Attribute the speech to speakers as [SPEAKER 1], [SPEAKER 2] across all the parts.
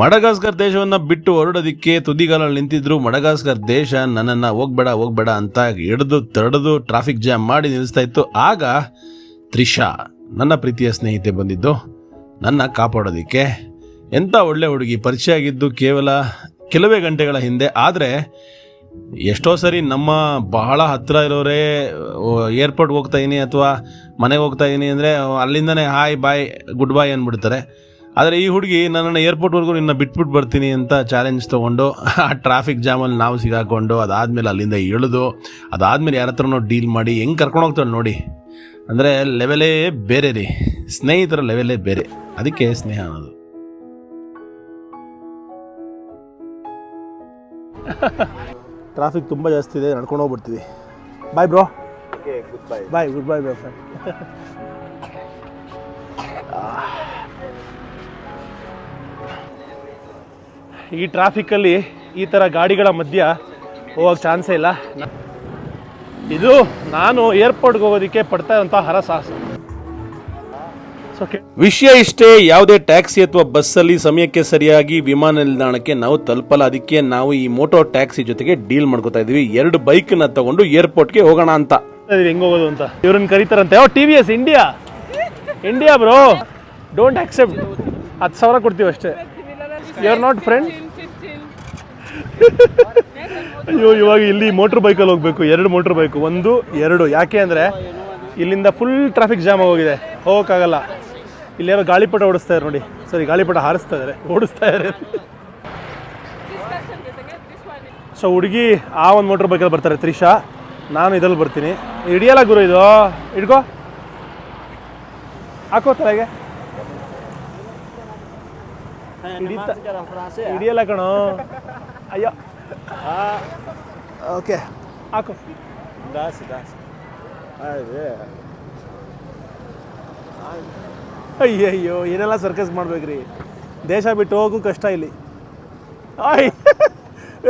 [SPEAKER 1] Madagascar ದೇಶವನ್ನು ಬಿಟ್ಟು ಹೊರಡೋದಕ್ಕೆ ತುದಿಗಾಲಲ್ಲಿ ನಿಂತಿದ್ರು. ಮಡಗಾಸ್ಕರ್ ದೇಶ ನನ್ನನ್ನು ಹೋಗ್ಬೇಡ ಅಂತ ಹಿಡಿದು ತಡೆದು ಟ್ರಾಫಿಕ್ ಜಾಮ್ ಮಾಡಿ ನಿಲ್ಲಿಸ್ತಾ ಇತ್ತು. ಆಗ ತ್ರಿಷಾ ನನ್ನ ಪ್ರೀತಿಯ ಸ್ನೇಹಿತೆ ಬಂದಿದ್ದು ನನ್ನ ಕಾಪಾಡೋದಕ್ಕೆ. ಎಂಥ ಒಳ್ಳೆ ಹುಡುಗಿ, ಪರಿಚಯ ಆಗಿದ್ದು ಕೇವಲ ಕೆಲವೇ ಗಂಟೆಗಳ ಹಿಂದೆ. ಆದರೆ ಎಷ್ಟೋ ಸರಿ ನಮ್ಮ ಬಹಳ ಹತ್ತಿರ ಇರೋರೇ ಏರ್ಪೋರ್ಟ್ಗೆ ಹೋಗ್ತಾಯಿದ್ದೀನಿ ಅಥವಾ ಮನೆಗೆ ಹೋಗ್ತಾಯಿದ್ದೀನಿ ಅಂದರೆ ಅಲ್ಲಿಂದನೇ ಹಾಯ್ ಬಾಯ್ ಗುಡ್ ಬಾಯ್ ಅಂದ್ಬಿಡ್ತಾರೆ. ಆದರೆ ಈ ಹುಡುಗಿ ನನ್ನನ್ನು ಏರ್ಪೋರ್ಟ್ವರೆಗೂ ನಿನ್ನ ಬಿಟ್ಬಿಟ್ಟು ಬರ್ತೀನಿ ಅಂತ ಚಾಲೆಂಜ್ ತೊಗೊಂಡು ಆ ಟ್ರಾಫಿಕ್ ಜಾಮಲ್ಲಿ ನಾವು ಸಿಗಾಕೊಂಡು ಅದಾದಮೇಲೆ ಅಲ್ಲಿಂದ ಇಳಿದು ಅದಾದಮೇಲೆ ಯಾರ ಹತ್ರನೋ ಡೀಲ್ ಮಾಡಿ ಹೆಂಗೆ ಕರ್ಕೊಂಡು ಹೋಗ್ತಾಳೆ ನೋಡಿ. ಅಂದರೆ ಲೆವೆಲೇ ಬೇರೆ ರೀ, ಸ್ನೇಹಿತರ ಲೆವೆಲೇ ಬೇರೆ. ಅದಕ್ಕೆ ಸ್ನೇಹ ಅನ್ನೋದು. ಟ್ರಾಫಿಕ್ ತುಂಬ ಜಾಸ್ತಿ ಇದೆ, ನಡ್ಕೊಂಡು ಹೋಗ್ಬಿಡ್ತೀವಿ. Bye bro. Bye, good bye bro friend. ಈ ಟ್ರಾಫಿಕ್ಕಲ್ಲಿ ಈ ಥರ ಗಾಡಿಗಳ ಮಧ್ಯ ಹೋಗೋಕ್ಕೆ ಚಾನ್ಸೇ ಇಲ್ಲ. ಇದು ನಾನು ಏರ್ಪೋರ್ಟ್ಗೆ ಹೋಗೋದಕ್ಕೆ ಪಡ್ತಾ ಇರೋಂಥ ಹರಸಾಹಸ. ವಿಷಯ ಇಷ್ಟೇ, ಯಾವುದೇ ಟ್ಯಾಕ್ಸಿ ಅಥವಾ ಬಸ್ಸಲ್ಲಿ ಸಮಯಕ್ಕೆ ಸರಿಯಾಗಿ ವಿಮಾನ ನಿಲ್ದಾಣಕ್ಕೆ ನಾವು ತಲುಪಲ್ಲ. ಅದಕ್ಕೆ ನಾವು ಈ ಮೋಟೋ ಟ್ಯಾಕ್ಸಿ ಜೊತೆಗೆ ಡೀಲ್ ಮಾಡ್ಕೋತಾ ಇದೀವಿ. 2 ಬೈಕ್ನ ತಗೊಂಡು ಏರ್ಪೋರ್ಟ್ಗೆ ಹೋಗೋಣ ಅಂತ. ಹೆಂಗ್ ಹೋಗೋದು ಅಂತ ಇವ್ರನ್ನ ಕರೀತಾರಂತೆ. TVS India bro, don't accept. 10,000 ಕೊಡ್ತೀವಿ ಅಷ್ಟೇ. You are not friend. ಅಯ್ಯೋ, ಇವಾಗ ಇಲ್ಲಿ ಮೋಟ್ರ್ ಬೈಕಲ್ಲಿ ಹೋಗ್ಬೇಕು. 2 ಮೋಟ್ರ್ ಬೈಕು, 1, 2. ಯಾಕೆ ಅಂದರೆ ಇಲ್ಲಿಂದ ಫುಲ್ ಟ್ರಾಫಿಕ್ ಜಾಮ್ ಆಗೋಗಿದೆ, ಹೋಗೋಕ್ಕಾಗಲ್ಲ. ಇಲ್ಲೇನೋ ಗಾಳಿಪಟ ಓಡಿಸ್ತಾ ಇದ್ದಾರೆ ನೋಡಿ. ಸರಿ, ಗಾಳಿಪಟ ಹಾರಿಸ್ತಾ ಇದ್ದಾರೆ, ಓಡಿಸ್ತಾ ಇದ್ದಾರೆ. ಸೊ ಹುಡುಗಿ ಆ ಒಂದು ಮೋಟ್ರ್ ಬೈಕಲ್ಲಿ ಬರ್ತಾರೆ ತ್ರಿಷಾ, ನಾನು ಇದರಲ್ಲಿ ಬರ್ತೀನಿ. ಹಿಡಿಯಲ್ಲ ಗುರು, ಇದು ಹಿಡ್ಕೋ, ಹಾಕೋ ತಲೆಗೆ. ಹಿಡಿಯಲ್ಲ ಕಣೋ, ಅಯ್ಯೋ. ಓಕೆ, ಹಾಕು. ಅಯ್ಯಯ್ಯೋ, ಏನೆಲ್ಲ ಸರ್ಕಸ್ ಮಾಡ್ಬೇಕ್ರಿ. ದೇಶ ಬಿಟ್ಟು ಹೋಗು ಕಷ್ಟ ಇಲ್ಲಿ. ಆಯ್,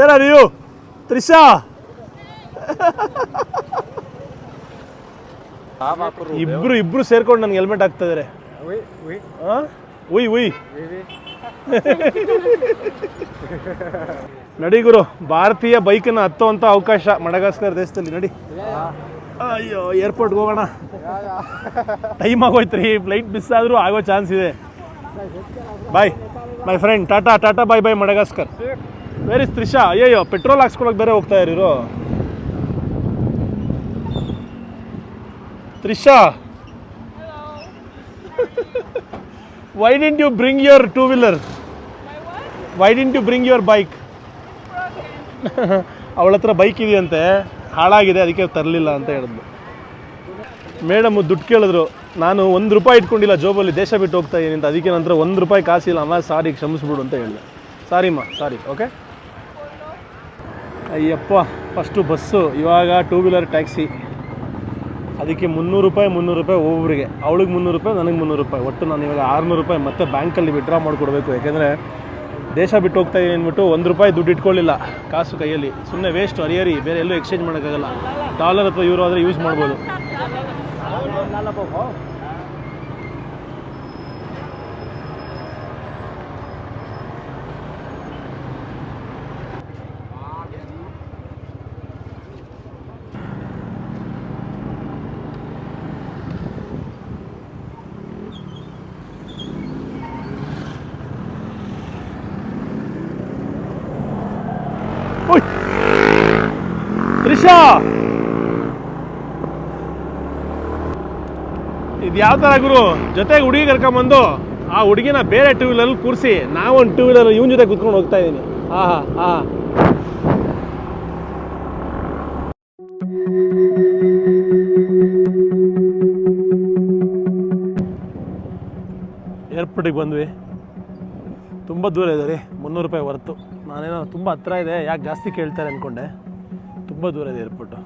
[SPEAKER 1] ಏನ ನೀವು ತ್ರಿಷಾ? ಇಬ್ರು ಸೇರ್ಕೊಂಡು ನನ್ಗೆ ಹೆಲ್ಮೆಟ್ ಹಾಕ್ತಾ ಇದಾರೆ. ಉಯ್ ನಡಿ ಗುರು, ಭಾರತೀಯ ಬೈಕನ್ನು ಹತ್ತುವಂಥ ಅವಕಾಶ ಮಡಗಾಸ್ಕರ್ ದೇಶದಲ್ಲಿ. ನಡಿ. ಅಯ್ಯೋ, ಏರ್ಪೋರ್ಟ್ಗೆ ಹೋಗೋಣ. ಟೈಮ್ ಆಗೋಯ್ತು ರೀ, ಫ್ಲೈಟ್ ಮಿಸ್ ಆದರೂ ಆಗೋ ಚಾನ್ಸ್ ಇದೆ. Bye my friend, tata bye Madagascar. Where is Trisha? ಅಯ್ಯಯ್ಯೋ, ಪೆಟ್ರೋಲ್ ಹಾಕ್ಸ್ಕೊಳಕ್ಕೆ ಬೇರೆ ಹೋಗ್ತಾ ಇರೋ Trisha. Why didn't you bring your two-wheeler? Why didn't you bring your bike? ಅವಳ ಹತ್ರ ಬೈಕ್ ಇದೆಯಂತೆ, ಹಾಳಾಗಿದೆ, ಅದಕ್ಕೆ ತರಲಿಲ್ಲ ಅಂತ ಹೇಳಿದ್ಲು. ಮೇಡಮ್ ದುಡ್ಡು ಕೇಳಿದ್ರು. ನಾನು ₹1 ಇಟ್ಕೊಂಡಿಲ್ಲ ಜೋಬಲ್ಲಿ, ದೇಶ ಬಿಟ್ಟು ಹೋಗ್ತಾ ಇದ್ದೀನಿ ಅಂತ. ಅದಕ್ಕೆ ನಂತರ ₹1 ಕಾಸಿಲ್ಲ. ಅಮ್ಮ ಸಾರಿ, ಕ್ಷಮಿಸ್ಬಿಡು ಅಂತ ಹೇಳಿದೆ. ಸಾರಿ. ಓಕೆ. ಅಯ್ಯಪ್ಪ, ಫಸ್ಟು ಬಸ್ಸು, ಇವಾಗ 2-ವೀಲರ್ ಟ್ಯಾಕ್ಸಿ. ಅದಕ್ಕೆ ₹300 ಒಬ್ಬೊಬ್ಬರಿಗೆ. ಅವಳಿಗೆ ₹300, ನನಗೆ ₹300. ಒಟ್ಟು ನಾನು ಇವಾಗ ₹600 ಮತ್ತೆ ಬ್ಯಾಂಕಲ್ಲಿ ವಿಡ್ರಾ ಮಾಡಿಕೊಡ್ಬೇಕು. ಯಾಕೆಂದರೆ ದೇಶ ಬಿಟ್ಟು ಹೋಗ್ತಾ ಇದ್ದೀನಿ ಅಂದ್ಬಿಟ್ಟು ₹1 ದುಡ್ಡು ಇಟ್ಕೊಳ್ಳಿಲ್ಲ, ಕಾಸು ಕೈಯಲ್ಲಿ. ಸುಮ್ಮನೆ ವೇಸ್ಟ್, ಹರಿಯರಿ, ಬೇರೆ ಎಲ್ಲೂ ಎಕ್ಸ್ಚೇಂಜ್ ಮಾಡೋಕ್ಕಾಗಲ್ಲ. ಡಾಲರ್ ಅಥವಾ ಯೂರೋ ಆದರೆ ಯೂಸ್ ಮಾಡ್ಬೋದು. ತ್ರಿಷಾ, ಇದು ಯಾವ ಥರ ಗುರು, ಜೊತೆಗೆ ಹುಡುಗಿ ಕರ್ಕೊಂಬಂದು ಆ ಹುಡುಗಿನ ಬೇರೆ 2-ವೀಲರಲ್ಲಿ ಕೂರಿಸಿ ನಾವೊಂದು 2-ವೀಲರ್ ಇವನ ಜೊತೆ ಕುತ್ಕೊಂಡು ಹೋಗ್ತಾ ಇದ್ದೀನಿ. ಏರ್ಪೋರ್ಟಿಗೆ ಬಂದ್ವಿ. ತುಂಬ ದೂರ ಇದೆ ರೀ, ₹300 ಹೊರತು. ನಾನೇನೋ ತುಂಬ ಹತ್ರ ಇದೆ, ಯಾಕೆ ಜಾಸ್ತಿ ಕೇಳ್ತಾರೆ ಅಂದ್ಕೊಂಡೆ. ತುಂಬ ದೂರ ಇದೆ ಏರ್ಪೋರ್ಟು,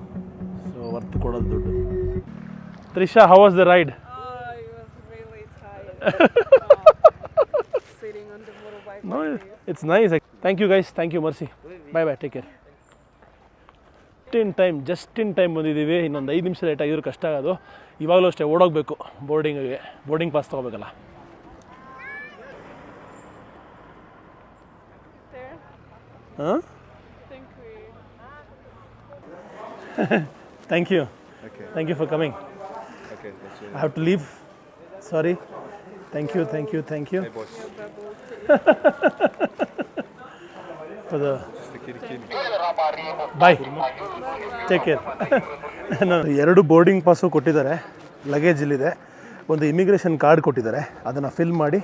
[SPEAKER 1] ಸೊ ವರ್ತ್ ಕೊಡೋದು ದುಡ್ಡು. Trisha, how was the ride? No, it's nice. Thank you guys. Thank you, Mercy. Bye. Take care. Just in time ಬಂದಿದ್ದೀವಿ. ಇನ್ನೊಂದು 5 ನಿಮಿಷ ಲೇಟ್ ಆಗಿದ್ರು ಕಷ್ಟ ಆಗೋದು. ಇವಾಗಲೂ ಅಷ್ಟೇ ಓಡೋಗಬೇಕು ಬೋರ್ಡಿಂಗ್ ಪಾಸ್ ತೊಗೋಬೇಕಲ್ಲ. ಹಾಂ thank you thank you for coming I have to leave sorry thank you for the bye take care ಎರಡು ಬೋರ್ಡಿಂಗ್ ಪಾಸು ಕೊಟ್ಟಿದ್ದಾರೆ, ಲಗೇಜ್ ಇಲ್ಲಿದೆ, ಒಂದು ಇಮಿಗ್ರೇಷನ್ ಕಾರ್ಡ್ ಕೊಟ್ಟಿದ್ದಾರೆ, ಅದನ್ನು ಫಿಲ್ ಮಾಡಿ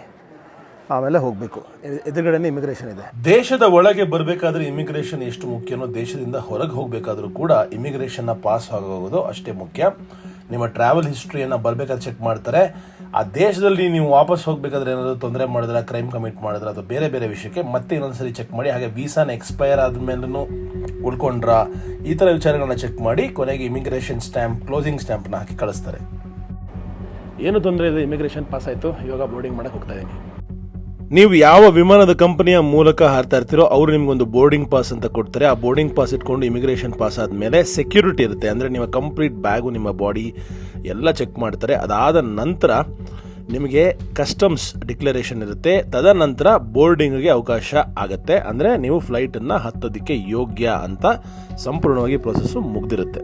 [SPEAKER 1] ಆಮೇಲೆ ಹೋಗಬೇಕು. ಎದುರುಗಡೆನೇ ಇಮಿಗ್ರೇಷನ್ ಇದೆ. ದೇಶದ ಒಳಗೆ ಬರಬೇಕಾದ್ರೆ ಇಮಿಗ್ರೇಷನ್ ಎಷ್ಟು ಮುಖ್ಯನೋ ದೇಶದಿಂದ ಹೊರಗೆ ಹೋಗಬೇಕಾದ್ರೂ ಕೂಡ ಇಮಿಗ್ರೇಷನ್ನ ಪಾಸ್ ಆಗೋಗೋದು ಅಷ್ಟೇ ಮುಖ್ಯ. ನಿಮ್ಮ ಟ್ರಾವೆಲ್ ಹಿಸ್ಟ್ರಿಯನ್ನು ಬರಬೇಕಾದ್ರೆ ಚೆಕ್ ಮಾಡ್ತಾರೆ. ಆ ದೇಶದಲ್ಲಿ ನೀವು ವಾಪಸ್ ಹೋಗಬೇಕಾದ್ರೆ ಏನಾದರೂ ತೊಂದರೆ ಮಾಡಿದ್ರೆ, ಕ್ರೈಮ್ ಕಮಿಟ್ ಮಾಡಿದ್ರೆ ಅಥವಾ ಬೇರೆ ಬೇರೆ ವಿಷಯಕ್ಕೆ ಮತ್ತೆ ಇನ್ನೊಂದ್ಸರಿ ಚೆಕ್ ಮಾಡಿ. ಹಾಗೆ ವೀಸಾನ ಎಕ್ಸ್ಪೈರ್ ಆದಮೇಲೂ ಉಳ್ಕೊಂಡ್ರ ಈ ಥರ ವಿಚಾರಗಳನ್ನ ಚೆಕ್ ಮಾಡಿ ಕೊನೆಗೆ ಇಮಿಗ್ರೇಷನ್ ಸ್ಟ್ಯಾಂಪ್, ಕ್ಲೋಸಿಂಗ್ ಸ್ಟ್ಯಾಂಪ್ನ ಹಾಕಿ ಕಳಿಸ್ತಾರೆ. ಏನು ತೊಂದರೆ ಇದೆ, ಇಮಿಗ್ರೇಷನ್ ಪಾಸ್ ಆಯಿತು, ಇವಾಗ ಬೋರ್ಡಿಂಗ್ ಮಾಡಕ್ಕೆ ಹೋಗ್ತಾ ಇದ್ದೀನಿ. ನೀವು ಯಾವ ವಿಮಾನದ ಕಂಪನಿಯ ಮೂಲಕ ಹಾರ್ತಾ ಇರ್ತೀರೋ ಅವರು ನಿಮ್ಗೊಂದು ಬೋರ್ಡಿಂಗ್ ಪಾಸ್ ಅಂತ ಕೊಡ್ತಾರೆ. ಆ ಬೋರ್ಡಿಂಗ್ ಪಾಸ್ ಇಟ್ಕೊಂಡು ಇಮಿಗ್ರೇಷನ್ ಪಾಸ್ ಆದಮೇಲೆ ಸೆಕ್ಯೂರಿಟಿ ಇರುತ್ತೆ, ಅಂದರೆ ನಿಮ್ಮ ಕಂಪ್ಲೀಟ್ ಬ್ಯಾಗು, ನಿಮ್ಮ ಬಾಡಿ ಎಲ್ಲ ಚೆಕ್ ಮಾಡ್ತಾರೆ. ಅದಾದ ನಂತರ ನಿಮಗೆ ಕಸ್ಟಮ್ಸ್ ಡಿಕ್ಲರೇಷನ್ ಇರುತ್ತೆ. ತದನಂತರ ಬೋರ್ಡಿಂಗ್ಗೆ ಅವಕಾಶ ಆಗುತ್ತೆ, ಅಂದರೆ ನೀವು ಫ್ಲೈಟನ್ನು ಹತ್ತೋದಕ್ಕೆ ಯೋಗ್ಯ ಅಂತ ಸಂಪೂರ್ಣವಾಗಿ ಪ್ರೊಸೆಸ್ಸು ಮುಗ್ದಿರುತ್ತೆ.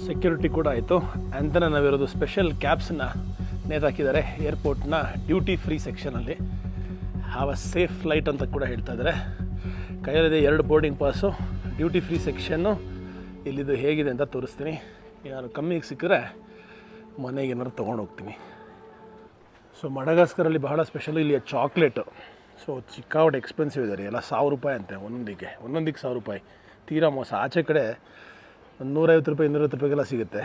[SPEAKER 1] ಸೆಕ್ಯೂರಿಟಿ ಕೂಡ ಆಯಿತು. ಅಂತಾನೆ ನಾವಿರೋದು ಸ್ಪೆಷಲ್ ಕ್ಯಾಬ್ಸನ್ನ ನೇತಾಕಿದ್ದಾರೆ ಏರ್ಪೋರ್ಟ್ನ ಡ್ಯೂಟಿ ಫ್ರೀ ಸೆಕ್ಷನಲ್ಲಿ. ಹ್ಯಾವ್ ಅ ಸೇಫ್ ಫ್ಲೈಟ್ ಅಂತ ಕೂಡ ಹೇಳ್ತಾ ಇದ್ದಾರೆ. ಕೈಯಲ್ಲಿದೆ 2 boarding pass, duty free section. ಇಲ್ಲಿದು ಹೇಗಿದೆ ಅಂತ ತೋರಿಸ್ತೀನಿ. ಏನಾದ್ರು ಕಮ್ಮಿಗೆ ಸಿಕ್ಕಿದ್ರೆ ಮನೆಗೆ ಏನಾದ್ರು ತೊಗೊಂಡು ಹೋಗ್ತೀನಿ. ಸೊ ಮಡಗಾಸ್ಕರಲ್ಲಿ ಬಹಳ ಸ್ಪೆಷಲು ಇಲ್ಲಿಯ ಚಾಕ್ಲೇಟು. ಸೊ ಚಿಕ್ಕಾವಡೆ ಎಕ್ಸ್ಪೆನ್ಸಿವ್ ಇದೆ ರೀ, ಎಲ್ಲ ₹1000 ಅಂತೆ ಒಂದೊಂದಿಗೆ 1,000 ರೂಪಾಯಿ. ತೀರಾ ಮೋಸ. ಆಚೆ ಕಡೆ ₹150, ₹250 ಸಿಗುತ್ತೆ.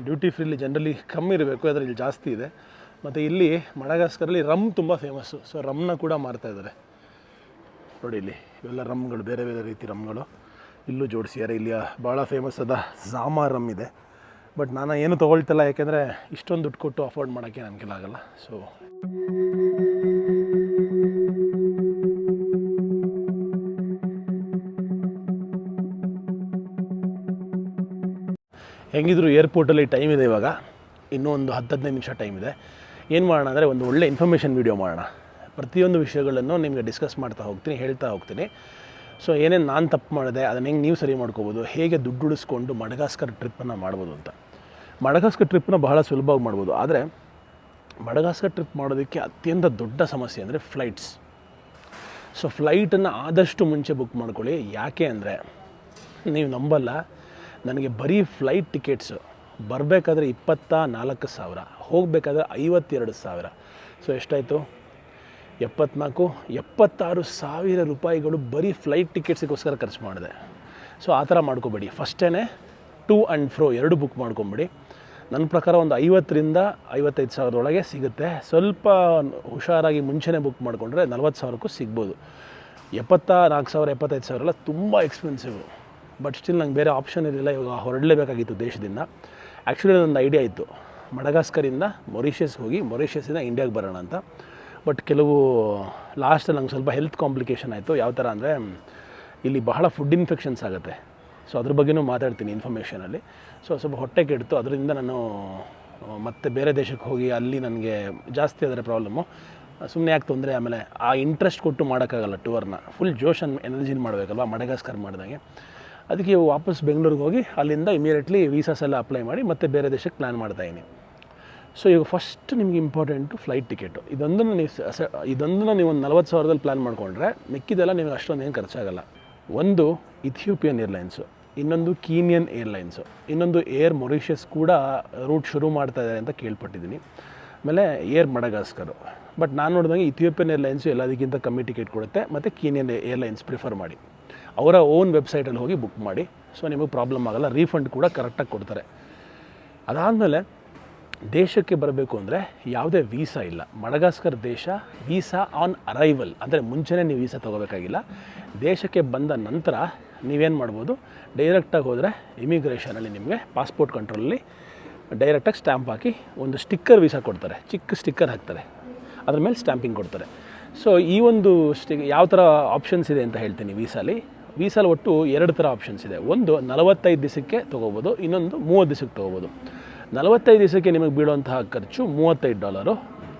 [SPEAKER 1] ಡ್ಯೂಟಿ ಫ್ರೀಲಿ ಜನರಲಿ ಕಮ್ಮಿ ಇರಬೇಕು, ಆದರೆ ಇಲ್ಲಿ ಜಾಸ್ತಿ ಇದೆ. ಮತ್ತು ಇಲ್ಲಿ ಮಡಗಾಸ್ಕರಲ್ಲಿ ರಮ್ ತುಂಬ ಫೇಮಸ್ಸು. ಸೊ ರಮ್ನ ಕೂಡ ಮಾರ್ತಾಯಿದ್ದಾರೆ ನೋಡಿ. ಇಲ್ಲಿ ಇವೆಲ್ಲ ರಮ್ಗಳು, ಬೇರೆ ಬೇರೆ ರೀತಿ ರಮ್ಗಳು ಇಲ್ಲೂ ಜೋಡಿಸಿದ್ದಾರೆ. ಇಲ್ಲಿ ಭಾಳ ಫೇಮಸ್ ಆದ ಝಾಮಾ ರಮ್ ಇದೆ. ಬಟ್ ನಾನು ಏನು ತೊಗೊಳ್ತಿಲ್ಲ, ಯಾಕೆಂದರೆ ಇಷ್ಟೊಂದು ದುಡ್ಡು ಕೊಟ್ಟು ಅಫೋರ್ಡ್ ಮಾಡೋಕ್ಕೆ ನನಗೆಲ್ಲ ಆಗಲ್ಲ. ಸೊ ಹೆಂಗಿದ್ರು ಏರ್ಪೋರ್ಟಲ್ಲಿ ಟೈಮ್ ಇದೆ, ಇವಾಗ ಇನ್ನೂ ಒಂದು 10-15 ನಿಮಿಷ ಟೈಮ್ ಇದೆ. ಏನು ಮಾಡೋಣ ಅಂದರೆ ಒಂದು ಒಳ್ಳೆ ಇನ್ಫಾರ್ಮೇಷನ್ ವೀಡಿಯೋ ಮಾಡೋಣ. ಪ್ರತಿಯೊಂದು ವಿಷಯಗಳನ್ನು ನಿಮಗೆ ಡಿಸ್ಕಸ್ ಮಾಡ್ತಾ ಹೋಗ್ತೀನಿ, ಹೇಳ್ತಾ ಹೋಗ್ತೀನಿ. ಸೊ ಏನೇನು ನಾನು ತಪ್ಪು ಮಾಡಿದೆ, ಅದನ್ನು ಹೆಂಗೆ ನೀವು ಸರಿ ಮಾಡ್ಕೋಬೋದು, ಹೇಗೆ ದುಡ್ಡು ಉಳಿಸ್ಕೊಂಡು ಮಡಗಾಸ್ಕರ್ ಟ್ರಿಪ್ಪನ್ನು ಮಾಡ್ಬೋದು ಅಂತ. ಮಡಗಾಸ್ಕರ್ ಟ್ರಿಪ್ಪನ್ನ ಬಹಳ ಸುಲಭವಾಗಿ ಮಾಡ್ಬೋದು. ಆದರೆ ಮಡಗಾಸ್ಕರ್ ಟ್ರಿಪ್ ಮಾಡೋದಕ್ಕೆ ಅತ್ಯಂತ ದೊಡ್ಡ ಸಮಸ್ಯೆ ಅಂದರೆ ಫ್ಲೈಟ್ಸ್. ಸೊ ಫ್ಲೈಟನ್ನು ಆದಷ್ಟು ಮುಂಚೆ ಬುಕ್ ಮಾಡ್ಕೊಳ್ಳಿ. ಯಾಕೆ ಅಂದರೆ ನೀವು ನಂಬಲ್ಲ, ನನಗೆ ಬರೀ ಫ್ಲೈಟ್ ಟಿಕೆಟ್ಸು ಬರಬೇಕಾದ್ರೆ 24,000, ಹೋಗಬೇಕಾದ್ರೆ 52,000. ಸೊ ಎಷ್ಟಾಯಿತು? 76,000 ರೂಪಾಯಿಗಳು ಬರೀ ಫ್ಲೈಟ್ ಟಿಕೆಟ್ಸಿಗೋಸ್ಕರ ಖರ್ಚು ಮಾಡಿದೆ. ಸೊ ಆ ಥರ ಮಾಡ್ಕೊಬೇಡಿ. ಫಸ್ಟೇ ಟು ಆ್ಯಂಡ್ ಫ್ರೋ 2 ಬುಕ್ ಮಾಡ್ಕೊಂಬಿಡಿ. ನನ್ನ ಪ್ರಕಾರ ಒಂದು 50,000 to 55,000 ಒಳಗೆ ಸಿಗುತ್ತೆ. ಸ್ವಲ್ಪ ಹುಷಾರಾಗಿ ಮುಂಚೆನೇ ಬುಕ್ ಮಾಡಿಕೊಂಡ್ರೆ 40,000ಕ್ಕೂ ಸಿಗ್ಬೋದು. 74,000 75,000 ಎಲ್ಲ ತುಂಬ ಎಕ್ಸ್ಪೆನ್ಸಿವ್. ಬಟ್ ಸ್ಟಿಲ್ ನಂಗೆ ಬೇರೆ ಆಪ್ಷನ್ ಇರಲಿಲ್ಲ, ಇವಾಗ ಹೊರಡಲೇಬೇಕಾಗಿತ್ತು ದೇಶದಿಂದ. ಆ್ಯಕ್ಚುಲಿ ಒಂದು ಐಡಿಯಾ ಇತ್ತು, ಮಡಗಾಸ್ಕರಿಂದ ಮೊರಿಷಿಯಸ್ಗೆ ಹೋಗಿ ಮೊರಿಷಿಯಸ್ಸಿಂದ ಇಂಡಿಯಾಗೆ ಬರೋಣ ಅಂತ. ಬಟ್ ಕೆಲವು ಲಾಸ್ಟಲ್ಲಿ ನಂಗೆ ಸ್ವಲ್ಪ ಹೆಲ್ತ್ ಕಾಂಪ್ಲಿಕೇಶನ್ ಆಯಿತು. ಯಾವ ಥರ ಅಂದರೆ ಇಲ್ಲಿ ಬಹಳ ಫುಡ್ ಇನ್ಫೆಕ್ಷನ್ಸ್ ಆಗುತ್ತೆ. ಸೊ ಅದ್ರ ಬಗ್ಗೆನೂ ಮಾತಾಡ್ತೀನಿ ಇನ್ಫಾರ್ಮೇಷನಲ್ಲಿ. ಸೊ ಸ್ವಲ್ಪ ಹೊಟ್ಟೆ ಕೆಡ್ತು, ಅದರಿಂದ ನಾನು ಮತ್ತೆ ಬೇರೆ ದೇಶಕ್ಕೆ ಹೋಗಿ ಅಲ್ಲಿ ನನಗೆ ಜಾಸ್ತಿ ಆದರೆ ಪ್ರಾಬ್ಲಮ್ಮು. ಸುಮ್ಮನೆ ಯಾಕೆ ತೊಂದರೆ, ಆಮೇಲೆ ಆ ಇಂಟ್ರೆಸ್ಟ್ ಕೊಟ್ಟು ಮಾಡೋಕ್ಕಾಗಲ್ಲ ಟೂರ್ನ. ಫುಲ್ ಜೋಶ್ ಆ್ಯಂಡ್ ಎನರ್ಜಿನ ಮಾಡಬೇಕಲ್ವ ಮಡಗಾಸ್ಕರ್ ಮಾಡಿದಾಗೆ. ಅದಕ್ಕೆ ವಾಪಸ್ ಬೆಂಗಳೂರಿಗೆ ಹೋಗಿ ಅಲ್ಲಿಂದ ಇಮಿಡಿಯೇಟ್ಲಿ ವೀಸಾಸ್ ಎಲ್ಲ ಅಪ್ಲೈ ಮಾಡಿ ಮತ್ತೆ ಬೇರೆ ದೇಶಕ್ಕೆ ಪ್ಲ್ಯಾನ್ ಮಾಡ್ತಾಯಿದ್ದೀನಿ. ಸೊ ಈಗ ಫಸ್ಟ್ ನಿಮ್ಗೆ ಇಂಪಾರ್ಟೆಂಟು ಫ್ಲೈಟ್ ಟಿಕೆಟು. ಇದೊಂದನ್ನು ನೀವು ಒಂದು 40,000ದಲ್ಲಿ ಪ್ಲ್ಯಾನ್ ಮಾಡಿಕೊಂಡ್ರೆ ಮಿಕ್ಕಿದೆಲ್ಲ ನಿಮಗೆ ಅಷ್ಟೊಂದು ಏನು ಖರ್ಚಾಗಲ್ಲ. ಒಂದು ಇಥಿಯೋಪಿಯನ್ ಏರ್ಲೈನ್ಸು, ಇನ್ನೊಂದು ಕೀನಿಯನ್ ಏರ್ಲೈನ್ಸು, ಇನ್ನೊಂದು ಏರ್ ಮೊರಿಷಿಯಸ್ ಕೂಡ ರೂಟ್ ಶುರು ಮಾಡ್ತಾಯಿದ್ದಾರೆ ಅಂತ ಕೇಳ್ಪಟ್ಟಿದ್ದೀನಿ. ಆಮೇಲೆ ಏರ್ ಮಡಗಾಸ್ಕರು. ಬಟ್ ನಾನು ನೋಡಿದಂಗೆ ಇಥಿಯೋಪಿಯನ್ ಏರ್ಲೈನ್ಸು ಎಲ್ಲದಕ್ಕಿಂತ ಕಮ್ಮಿ ಟಿಕೆಟ್ ಕೊಡುತ್ತೆ. ಮತ್ತು ಕೀನಿಯನ್ ಏರ್ಲೈನ್ಸ್ ಪ್ರಿಫರ್ ಮಾಡಿ. ಅವರ ಓನ್ ವೆಬ್ಸೈಟಲ್ಲಿ ಹೋಗಿ ಬುಕ್ ಮಾಡಿ. ಸೊ ನಿಮಗೆ ಪ್ರಾಬ್ಲಮ್ ಆಗೋಲ್ಲ, ರೀಫಂಡ್ ಕೂಡ ಕರೆಕ್ಟಾಗಿ ಕೊಡ್ತಾರೆ. ಅದಾದಮೇಲೆ ದೇಶಕ್ಕೆ ಬರಬೇಕು ಅಂದರೆ ಯಾವುದೇ ವೀಸಾ ಇಲ್ಲ. ಮಡಗಾಸ್ಕರ್ ದೇಶ ವೀಸಾ ಆನ್ ಅರೈವಲ್, ಅಂದರೆ ಮುಂಚೆನೇ ನೀವು ವೀಸಾ ತೊಗೋಬೇಕಾಗಿಲ್ಲ. ದೇಶಕ್ಕೆ ಬಂದ ನಂತರ ನೀವೇನು ಮಾಡ್ಬೋದು, ಡೈರೆಕ್ಟಾಗಿ ಹೋದರೆ ಇಮಿಗ್ರೇಷನಲ್ಲಿ ನಿಮಗೆ ಪಾಸ್ಪೋರ್ಟ್ ಕಂಟ್ರೋಲಲ್ಲಿ ಡೈರೆಕ್ಟಾಗಿ ಸ್ಟ್ಯಾಂಪ್ ಹಾಕಿ ಒಂದು ಸ್ಟಿಕ್ಕರ್ ವೀಸಾ ಕೊಡ್ತಾರೆ, ಚಿಕ್ಕ ಸ್ಟಿಕ್ಕರ್ ಹಾಕ್ತಾರೆ, ಅದ್ರ ಮೇಲೆ ಸ್ಟ್ಯಾಂಪಿಂಗ್ ಕೊಡ್ತಾರೆ. ಸೊ ಈ ಒಂದು ಯಾವ ಥರ ಆಪ್ಷನ್ಸ್ ಇದೆ ಅಂತ ಹೇಳ್ತೀನಿ. ವೀಸಾಲಿ ಒಟ್ಟು 2 ಥರ ಆಪ್ಷನ್ಸ್ ಇದೆ. ಒಂದು 45 ದಿವಸಕ್ಕೆ ತೊಗೋಬೋದು, ಇನ್ನೊಂದು 30 ದಿವಸಕ್ಕೆ ತೊಗೋಬೋದು. 45 ದಿವಸಕ್ಕೆ ನಿಮಗೆ ಬೀಳುವಂತಹ ಖರ್ಚು $45,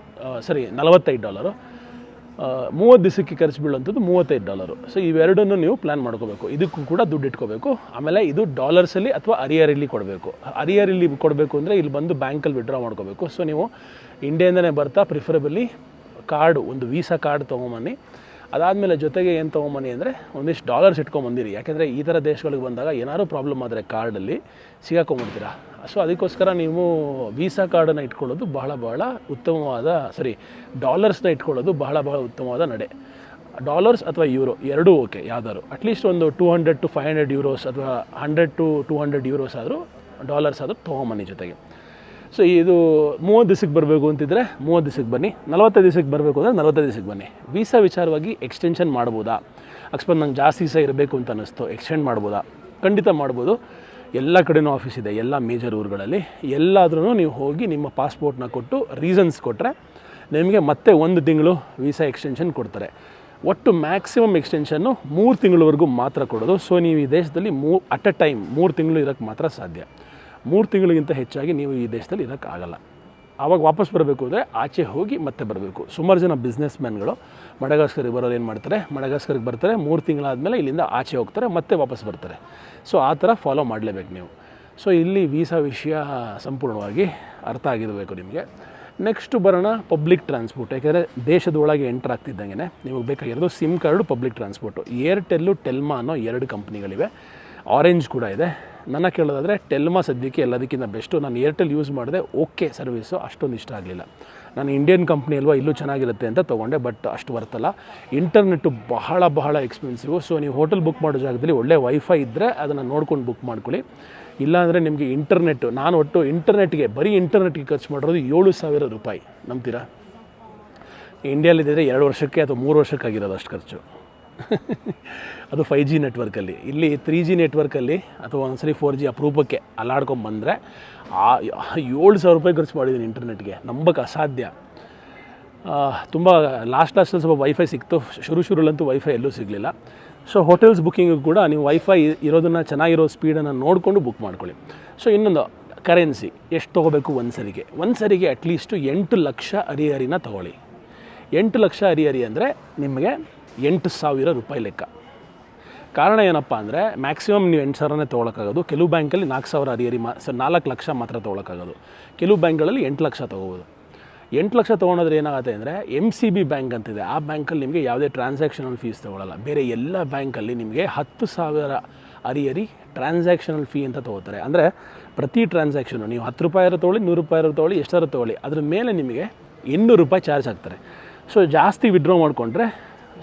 [SPEAKER 1] $45.
[SPEAKER 2] 30 ದಿವಸಕ್ಕೆ ಖರ್ಚು ಬೀಳುವಂಥದ್ದು $35. ಸೊ ಇವೆರಡನ್ನು ನೀವು ಪ್ಲ್ಯಾನ್ ಮಾಡ್ಕೋಬೇಕು. ಇದಕ್ಕೂ ಕೂಡ ದುಡ್ಡು ಇಟ್ಕೋಬೇಕು. ಆಮೇಲೆ ಇದು ಡಾಲರ್ಸಲ್ಲಿ ಅಥವಾ ಅರಿಯರಲ್ಲಿ ಕೊಡಬೇಕು. ಅರಿಯರಲ್ಲಿ ಕೊಡಬೇಕು ಅಂದರೆ ಇಲ್ಲಿ ಬಂದು ಬ್ಯಾಂಕಲ್ಲಿ ವಿಡ್ರಾ ಮಾಡ್ಕೋಬೇಕು. ಸೊ ನೀವು ಇಂಡಿಯಾಯಿಂದನೇ ಬರ್ತಾ ಪ್ರಿಫರಬಲಿ ಕಾರ್ಡು, ಒಂದು ವೀಸಾ ಕಾರ್ಡ್ ತೊಗೊಂಬನ್ನಿ. ಅದಾದಮೇಲೆ ಜೊತೆಗೆ ಏನು ತೊಗೊಂಬನ್ನಿ ಅಂದರೆ ಒಂದಿಷ್ಟು ಡಾಲರ್ಸ್ ಇಟ್ಕೊಂಬಂದಿರಿ. ಯಾಕೆಂದರೆ ಈ ಥರ ದೇಶಗಳಿಗೆ ಬಂದಾಗ ಏನಾದ್ರು ಪ್ರಾಬ್ಲಮ್ ಆದರೆ ಕಾರ್ಡಲ್ಲಿ ಸಿಗಾಕೊಂಬಿಡ್ತೀರಾ. ಸೊ ಅದಕ್ಕೋಸ್ಕರ ನೀವು ವೀಸಾ ಕಾರ್ಡನ್ನು ಇಟ್ಕೊಳ್ಳೋದು ಬಹಳ ಉತ್ತಮವಾದ ಡಾಲರ್ಸ್ನ ಇಟ್ಕೊಳ್ಳೋದು ಬಹಳ ಉತ್ತಮವಾದ ನಡೆ. ಡಾಲರ್ಸ್ ಅಥವಾ ಯೂರೋ ಎರಡೂ ಓಕೆ, ಯಾವ್ದಾದ್ರು ಅಟ್ಲೀಸ್ಟ್ ಒಂದು 200 to 500 ಯೂರೋಸ್ ಅಥವಾ 100 to 200 ಯೂರೋಸ್ ಆದರೂ ಡಾಲರ್ಸ್ ಆದರೂ ತೊಗೊಂಬನ್ನಿ ಜೊತೆಗೆ. ಸೊ ಇದು 30 ದಿವಸಕ್ಕೆ ಬರಬೇಕು ಅಂತಿದ್ರೆ 30 ದಿವಸಕ್ಕೆ ಬನ್ನಿ. 45 ದಿವಸಕ್ಕೆ ಬರಬೇಕು ಅಂದರೆ 45 ದಿವಸಕ್ಕೆ ಬನ್ನಿ. ವೀಸಾ ವಿಚಾರವಾಗಿ ಎಕ್ಸ್ಟೆನ್ಷನ್ ಮಾಡ್ಬೋದಾ? ಅಕಸ್ಮಾತ್ ನಂಗೆ ಜಾಸ್ತಿ ದಿವಸ ಇರಬೇಕು ಅಂತ ಅನ್ನಿಸ್ತು, ಎಕ್ಸ್ಟೆಂಡ್ ಮಾಡ್ಬೋದಾ? ಖಂಡಿತ ಮಾಡ್ಬೋದು. ಎಲ್ಲ ಕಡೆನೂ ಆಫೀಸ್ ಇದೆ, ಎಲ್ಲ ಮೇಜರ್ ಊರುಗಳಲ್ಲಿ. ಎಲ್ಲಾದ್ರೂ ನೀವು ಹೋಗಿ ನಿಮ್ಮ ಪಾಸ್ಪೋರ್ಟ್ನ ಕೊಟ್ಟು ರೀಸನ್ಸ್ ಕೊಟ್ಟರೆ ನಿಮಗೆ ಮತ್ತೆ 1 ತಿಂಗಳು ವೀಸಾ ಎಕ್ಸ್ಟೆನ್ಷನ್ ಕೊಡ್ತಾರೆ. ಒಟ್ಟು ಮ್ಯಾಕ್ಸಿಮಮ್ ಎಕ್ಸ್ಟೆನ್ಷನ್ನು 3 ತಿಂಗಳವರೆಗೂ ಮಾತ್ರ ಕೊಡೋದು. ಸೊ ನೀವು ಈ ದೇಶದಲ್ಲಿ ಅಟ್ ಎ ಟೈಮ್ 3 ತಿಂಗಳು ಇರೋಕ್ಕೆ ಮಾತ್ರ ಸಾಧ್ಯ. 3 ತಿಂಗಳಿಗಿಂತ ಹೆಚ್ಚಾಗಿ ನೀವು ಈ ದೇಶದಲ್ಲಿ ಇರೋಕ್ಕಾಗಲ್ಲ. ಆವಾಗ ವಾಪಸ್ ಬರಬೇಕು ಅಂದರೆ ಆಚೆ ಹೋಗಿ ಮತ್ತೆ ಬರಬೇಕು. ಸುಮಾರು ಜನ ಬಿಸ್ನೆಸ್ ಮ್ಯಾನ್ಗಳು ಮಡಗಾಸ್ಕರಿಗೆ ಬರೋರು ಏನು ಮಾಡ್ತಾರೆ, ಮಡಗಾಸ್ಕರಿಗೆ ಬರ್ತಾರೆ, 3 ತಿಂಗಳಾದಮೇಲೆ ಇಲ್ಲಿಂದ ಆಚೆ ಹೋಗ್ತಾರೆ, ಮತ್ತೆ ವಾಪಸ್ ಬರ್ತಾರೆ. ಸೊ ಆ ಥರ ಫಾಲೋ ಮಾಡಲೇಬೇಕು ನೀವು. ಸೊ ಇಲ್ಲಿ ವೀಸಾ ವಿಷಯ ಸಂಪೂರ್ಣವಾಗಿ ಅರ್ಥ ಆಗಿರಬೇಕು ನಿಮಗೆ. ನೆಕ್ಸ್ಟು ಬರೋಣ ಪಬ್ಲಿಕ್ ಟ್ರಾನ್ಸ್ಪೋರ್ಟ್. ಯಾಕೆಂದರೆ ದೇಶದ ಒಳಗೆ ಎಂಟರ್ ಆಗ್ತಿದ್ದಂಗೆ ನಿಮಗೆ ಬೇಕಾಗಿರೋದು SIM card, public transport. Airtel, Telma ಅನ್ನೋ 2 ಕಂಪ್ನಿಗಳಿವೆ. ಆರೆಂಜ್ ಕೂಡ ಇದೆ. ನನ್ನ ಕೇಳೋದಾದರೆ ಟೆಲ್ಮಾ ಸದ್ಯಕ್ಕೆ ಎಲ್ಲದಕ್ಕಿಂತ ಬೆಸ್ಟು. ನಾನು ಏರ್ಟೆಲ್ ಯೂಸ್ ಮಾಡಿದೆ, ಓಕೆ ಸರ್ವಿಸು, ಅಷ್ಟೊಂದು ಇಷ್ಟ ಆಗಲಿಲ್ಲ. ನಾನು ಇಂಡಿಯನ್ ಕಂಪ್ನಿ ಅಲ್ವಾ, ಇಲ್ಲೂ ಚೆನ್ನಾಗಿರುತ್ತೆ ಅಂತ ತೊಗೊಂಡೆ, ಬಟ್ ಅಷ್ಟು ಬರ್ತಲ್ಲ. ಇಂಟರ್ನೆಟ್ಟು ಬಹಳ ಎಕ್ಸ್ಪೆನ್ಸಿವು. ಸೊ ನೀವು ಹೋಟೆಲ್ ಬುಕ್ ಮಾಡೋ ಜಾಗದಲ್ಲಿ ಒಳ್ಳೆ ವೈಫೈ ಇದ್ದರೆ ಅದನ್ನು ನೋಡ್ಕೊಂಡು ಬುಕ್ ಮಾಡ್ಕೊಳ್ಳಿ. ಇಲ್ಲಾಂದರೆ ನಿಮಗೆ ಇಂಟರ್ನೆಟ್ಟು, ನಾನು ಒಟ್ಟು ಇಂಟರ್ನೆಟ್ಗೆ ಬರೀ ಇಂಟರ್ನೆಟ್ಗೆ ಖರ್ಚು ಮಾಡಿರೋದು $7,000. ನಂಬ್ತೀರಾ? ಇಂಡಿಯಾಲಿದ್ದರೆ 2 ವರ್ಷಕ್ಕೆ ಅಥವಾ 3 ವರ್ಷಕ್ಕಾಗಿರೋದು ಅಷ್ಟು ಖರ್ಚು. ಅದು 5G ನೆಟ್ವರ್ಕಲ್ಲಿ. ಇಲ್ಲಿ 3G ನೆಟ್ವರ್ಕಲ್ಲಿ ಅಥವಾ ಒಂದ್ಸರಿ 4G ಅಪರೂಪಕ್ಕೆ ಅಲ್ಲಾಡ್ಕೊಂಬಂದರೆ $7,000 ಖರ್ಚು ಮಾಡಿದ್ದೀನಿ ಇಂಟರ್ನೆಟ್ಗೆ. ನಂಬಕ್ಕೆ ಅಸಾಧ್ಯ. ತುಂಬ ಲಾಸ್ಟಲ್ಲಿ ಸ್ವಲ್ಪ ವೈಫೈ ಸಿಕ್ತು. ಶುರುಲಂತೂ ವೈಫೈ ಎಲ್ಲೂ ಸಿಗಲಿಲ್ಲ. ಸೊ ಹೋಟೆಲ್ಸ್ ಬುಕ್ಕಿಂಗು ಕೂಡ ನೀವು ವೈಫೈ ಇರೋದನ್ನು, ಚೆನ್ನಾಗಿರೋ ಸ್ಪೀಡನ್ನು ನೋಡಿಕೊಂಡು ಬುಕ್ ಮಾಡ್ಕೊಳ್ಳಿ. ಸೊ ಇನ್ನೊಂದು ಕರೆನ್ಸಿ ಎಷ್ಟು ತೊಗೋಬೇಕು ಒಂದು ಸರಿಗೆ ಅಟ್ಲೀಸ್ಟು 8 ಲಕ್ಷ ಅರಿಯರಿನ ತೊಗೊಳ್ಳಿ. 8 ಲಕ್ಷ ಅರಿಯರಿ ಅಂದರೆ ನಿಮಗೆ $8,000 ಲೆಕ್ಕ. ಕಾರಣ ಏನಪ್ಪ ಅಂದರೆ ಮ್ಯಾಕ್ಸಿಮಮ್ ನೀವು 8,000ನೇ ತೊಗೊಳಕ್ಕಾಗೋದು. ಕೆಲವು ಬ್ಯಾಂಕಲ್ಲಿ 4,000 ಅರಿಯರಿ 4 ಲಕ್ಷ ಮಾತ್ರ ತೊಗೊಳಕ್ಕಾಗೋದು. ಕೆಲವು ಬ್ಯಾಂಕ್ಗಳಲ್ಲಿ 8 ಲಕ್ಷ ತೊಗೋಬೋದು. 8 ಲಕ್ಷ ತೊಗೊಳೋದ್ರೆ ಏನಾಗುತ್ತೆ ಅಂದರೆ MCB ಬ್ಯಾಂಕ್ ಅಂತಿದೆ. ಆ ಬ್ಯಾಂಕಲ್ಲಿ ನಿಮಗೆ ಯಾವುದೇ ಟ್ರಾನ್ಸಾಕ್ಷನಲ್ ಫೀಸ್ ತೊಗೊಳ್ಳಲ್ಲ. ಬೇರೆ ಎಲ್ಲ ಬ್ಯಾಂಕಲ್ಲಿ ನಿಮಗೆ 10,000 ಅರಿಯರಿ ಟ್ರಾನ್ಸಾಕ್ಷನಲ್ ಫೀ ಅಂತ ತೊಗೋತಾರೆ. ಅಂದರೆ ಪ್ರತಿ ಟ್ರಾನ್ಸಾಕ್ಷನು ನೀವು $10 ತೊಗೊಳ್ಳಿ, $100 ತೊಗೊಳ್ಳಿ, ಎಷ್ಟಾರು ತೊಗೊಳ್ಳಿ, ಅದ್ರ ಮೇಲೆ ನಿಮಗೆ $800 ಚಾರ್ಜ್ ಆಗ್ತಾರೆ. ಸೊ ಜಾಸ್ತಿ ವಿಡ್ರಾ ಮಾಡಿಕೊಂಡ್ರೆ